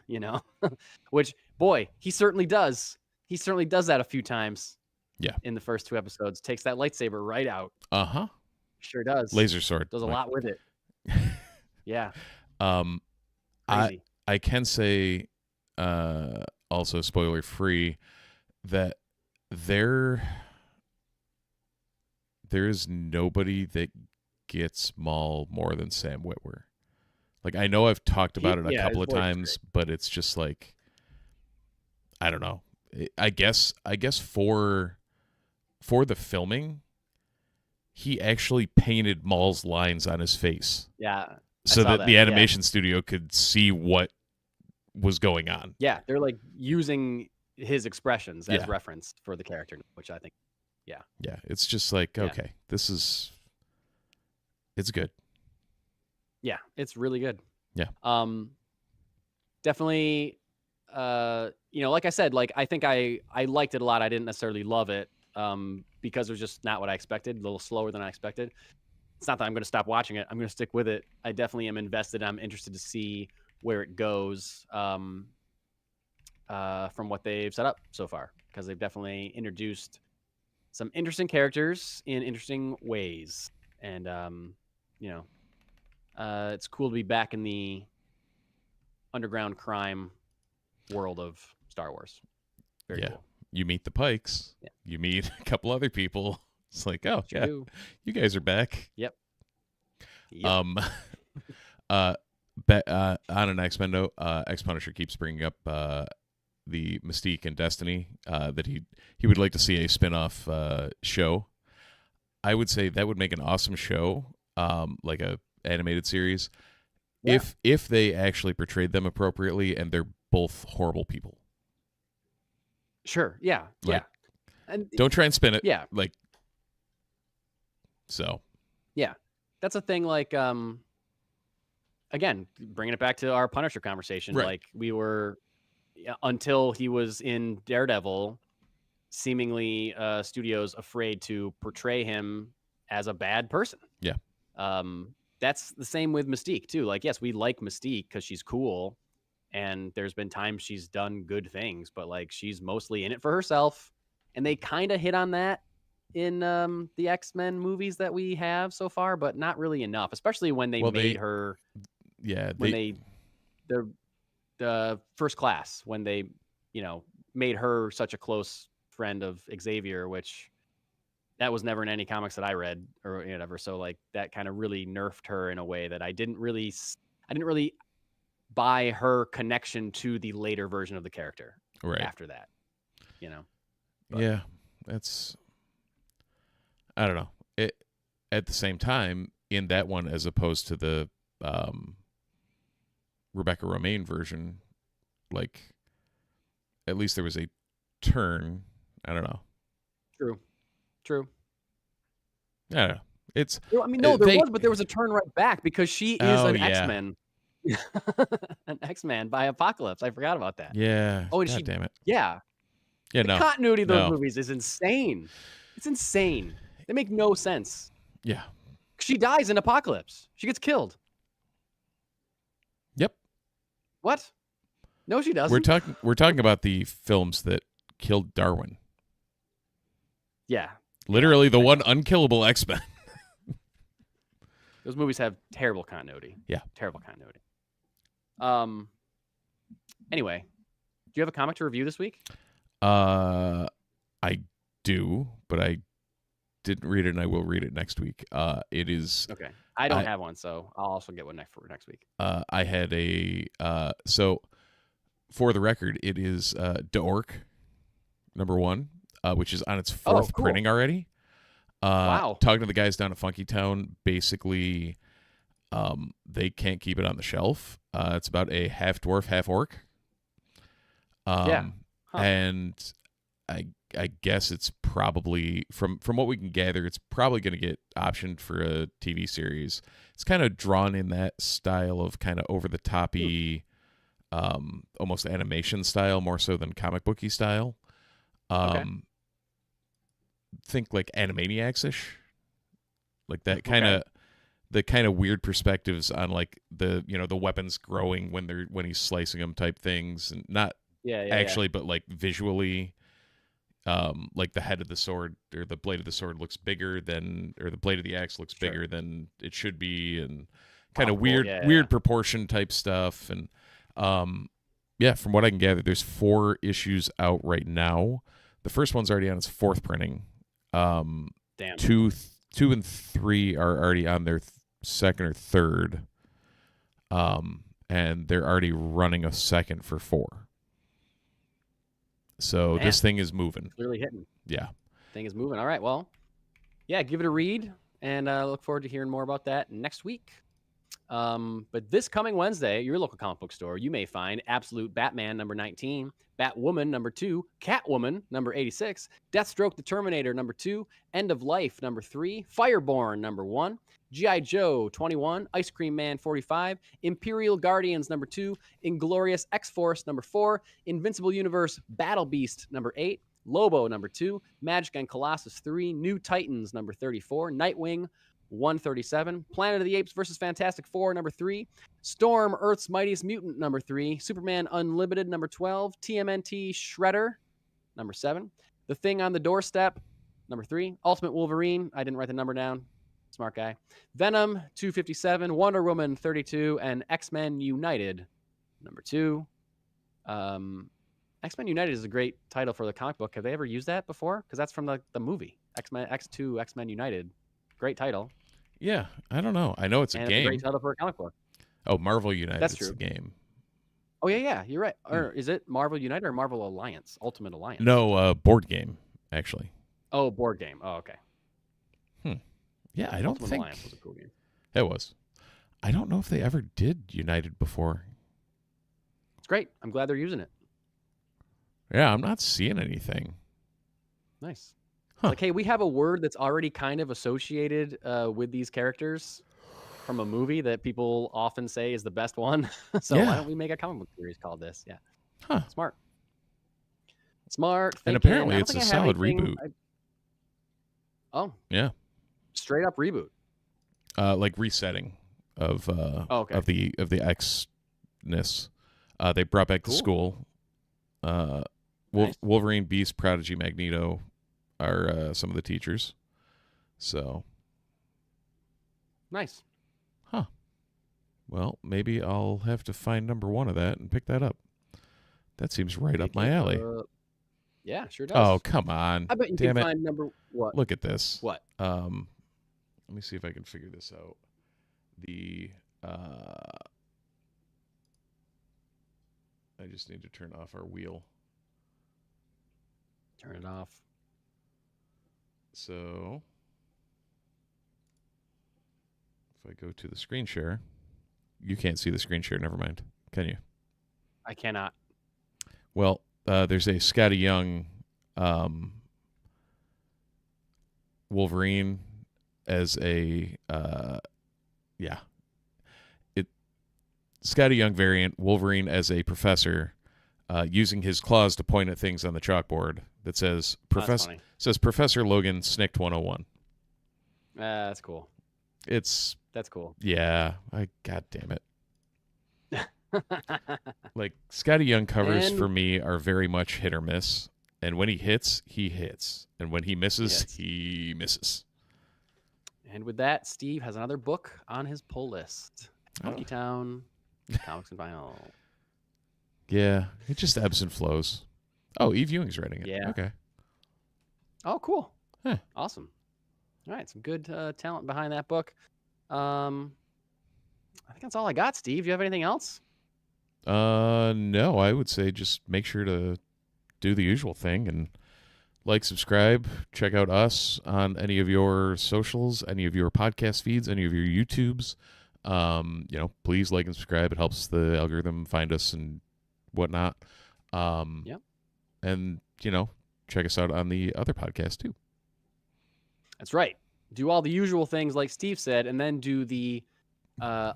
which boy, he certainly does. He certainly does that a few times. Yeah. In the first 2 episodes, takes that lightsaber right out. Sure does. Laser sword. Does a lot with it. Yeah. Crazy. I can say, also spoiler free, that there is nobody that gets Maul more than Sam Witwer. Like, I know I've talked about it a couple of times, but it's just like, I don't know. I guess for the filming, he actually painted Maul's lines on his face. Yeah. So that the animation studio could see what was going on. Yeah, they're like using his expressions as reference for the character, which I think, yeah, it's just like, okay, it's good. Yeah, it's really good. Yeah. Definitely, like I said, like I think I liked it a lot. I didn't necessarily love it, because it was just not what I expected, a little slower than I expected. It's not that I'm going to stop watching it. I'm going to stick with it. I definitely am invested. I'm interested to see where it goes, from what they've set up so far, because they've definitely introduced some interesting characters in interesting ways. And, it's cool to be back in the underground crime world of Star Wars. Very cool. You meet the Pikes. Yeah. You meet a couple other people. It's like, oh, Sure do. You guys are back. Yep. On an X-Men note, X-Punisher keeps bringing up the Mystique and Destiny, that he would like to see a spin-off show. I would say that would make an awesome show, like a animated series, if they actually portrayed them appropriately, and they're both horrible people. Sure. Yeah. Like, and don't try and spin it. Yeah. Like, so. Yeah. That's a thing. Like, again, bringing it back to our Punisher conversation, right. Like we were, until he was in Daredevil, seemingly studios afraid to portray him as a bad person. Yeah. That's the same with Mystique too. Like, yes, we like Mystique because she's cool, and there's been times she's done good things, but like she's mostly in it for herself. And they kind of hit on that in the X-Men movies that we have so far, but not really enough, especially when they made her. Yeah. The First Class, when they, made her such a close friend of Xavier, which that was never in any comics that I read or whatever. So like that kind of really nerfed her in a way that I didn't really buy her connection to the later version of the character after that, But, yeah, that's, I don't know. At the same time, in that one, as opposed to the Rebecca Romijn version, like, at least there was a turn. I don't know. True. I don't know. It's. I mean, no, there was, but there was a turn right back because she is an X-Men. An X-Man by Apocalypse. I forgot about that. Yeah. Oh, and God damn it. Yeah. Yeah. The continuity of those movies is insane. It's insane. They make no sense. Yeah. She dies in Apocalypse. She gets killed. Yep. What? No, she doesn't. We're talking about the films that killed Darwin. Yeah. Literally the one unkillable X-Men. Those movies have terrible continuity. Yeah. Terrible continuity. Anyway, do you have a comic to review this week? I do, but I didn't read it, and I will read it next week. It is Okay. I don't have one, so I'll also get one for next week. I had a so for the record, it is D'Orc #1, which is on its 4th cool. printing already. Wow. Talking to the guys down at Funky Town, basically, they can't keep it on the shelf. It's about a half dwarf, half orc. And I guess it's probably from what we can gather, it's probably going to get optioned for a TV series. It's kind of drawn in that style of kind of over the toppy, almost animation style, more so than comic booky style. Think like Animaniacs-ish, like that kind of the kind of weird perspectives on like the the weapons growing when he's slicing them type things, and not actually, but like visually. Like the head of the sword or the blade of the sword looks bigger than, or the blade of the axe looks bigger than it should be, and kind of weird proportion type stuff. And from what I can gather, there's 4 issues out right now. The first one's already on its 4th printing. Damn. 2 and 3 are already on their 2nd or 3rd. And they're already running a 2nd for 4. So this thing is moving. Clearly hitting. Yeah. Thing is moving. All right. Well, give it a read, and look forward to hearing more about that next week. But this coming Wednesday, at your local comic book store, you may find Absolute Batman #19, Batwoman #2, Catwoman #86, Deathstroke the Terminator #2, End of Life #3, Fireborn #1, G.I. Joe 21, Ice Cream Man 45, Imperial Guardians #2, Inglorious X-Force #4, Invincible Universe Battle Beast #8, Lobo #2, Magic and Colossus 3, New Titans #34, Nightwing 137, Planet of the Apes vs. Fantastic Four #3, Storm Earth's Mightiest Mutant #3, Superman Unlimited #12, TMNT Shredder #7, The Thing on the Doorstep #3, Ultimate Wolverine, I didn't write the number down, smart guy, Venom 257, Wonder Woman 32, and X-Men United #2. X-Men United is a great title for the comic book. Have they ever used that before? Because that's from the movie X-Men X2 X-Men United. Great title. Yeah, I don't know. I know it's a game. It's a great title for a comic book. Oh, Marvel United. That's true. The game. Oh yeah, you're right. Or is it Marvel United or Marvel Alliance? Ultimate Alliance. No, board game actually. Oh, board game. Oh, okay. Yeah, I don't Ultimate think Alliance was a cool game. It was. I don't know if they ever did United before. It's great. I'm glad they're using it. Yeah, I'm not seeing anything. Nice. Huh. Like, hey, we have a word that's already kind of associated with these characters from a movie that people often say is the best one. So why don't we make a comic book series called this? Yeah. Huh. Smart. Thinking. And apparently it's a solid reboot. Oh. Yeah. Straight up reboot. Like resetting of of the X-ness. They brought back to school. Nice. Wolverine, Beast, Prodigy, Magneto are some of the teachers. So nice. Huh. Well, maybe I'll have to find #1 of that and pick that up. That seems right up my alley. Yeah, sure does. Oh, come on. I bet you Damn can it. find what? Look at this. What? Let me see if I can figure this out. I just need to turn off our wheel. Turn it off. So if I go to the screen share, you can't see the screen share. Never mind. Can you? I cannot. Well, there's a Scotty Young Wolverine as a Scotty Young variant, Wolverine as a professor, using his claws to point at things on the chalkboard that says Professor Logan Snicked 101. That's cool. That's cool. Yeah. God damn it. Like, Scotty Young covers for me are very much hit or miss. And when he hits, he hits. And when he misses, he misses. And with that, Steve has another book on his pull list. Funky Town, Comics and Vinyl. Yeah, it just ebbs and flows. Oh, Eve Ewing's writing it. Yeah. Okay. Oh, cool. Huh. Awesome. All right, some good talent behind that book. I think that's all I got, Steve. Do you have anything else? No, I would say just make sure to do the usual thing and like, subscribe, check out us on any of your socials, any of your podcast feeds, any of your YouTubes. Please like and subscribe. It helps the algorithm find us and whatnot. Yep. And, check us out on the other podcast too. That's right. Do all the usual things like Steve said, and then do the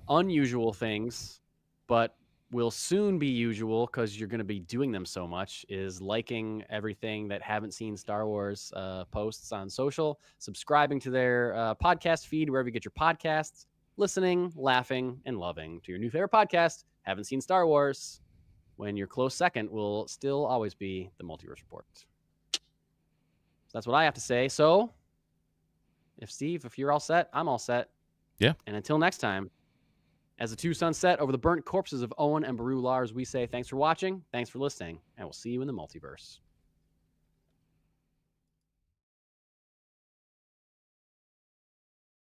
unusual things, but will soon be usual because you're going to be doing them so much, is liking everything that haven't seen Star Wars posts on social, subscribing to their podcast feed wherever you get your podcasts, listening, laughing, and loving to your new favorite podcast, Haven't Seen Star Wars, when your close second will still always be the Multiverse Report. So that's what I have to say. So if you're all set, I'm all set. Yeah. And until next time, as the two suns set over the burnt corpses of Owen and Beru Lars, we say thanks for watching, thanks for listening, and we'll see you in the multiverse.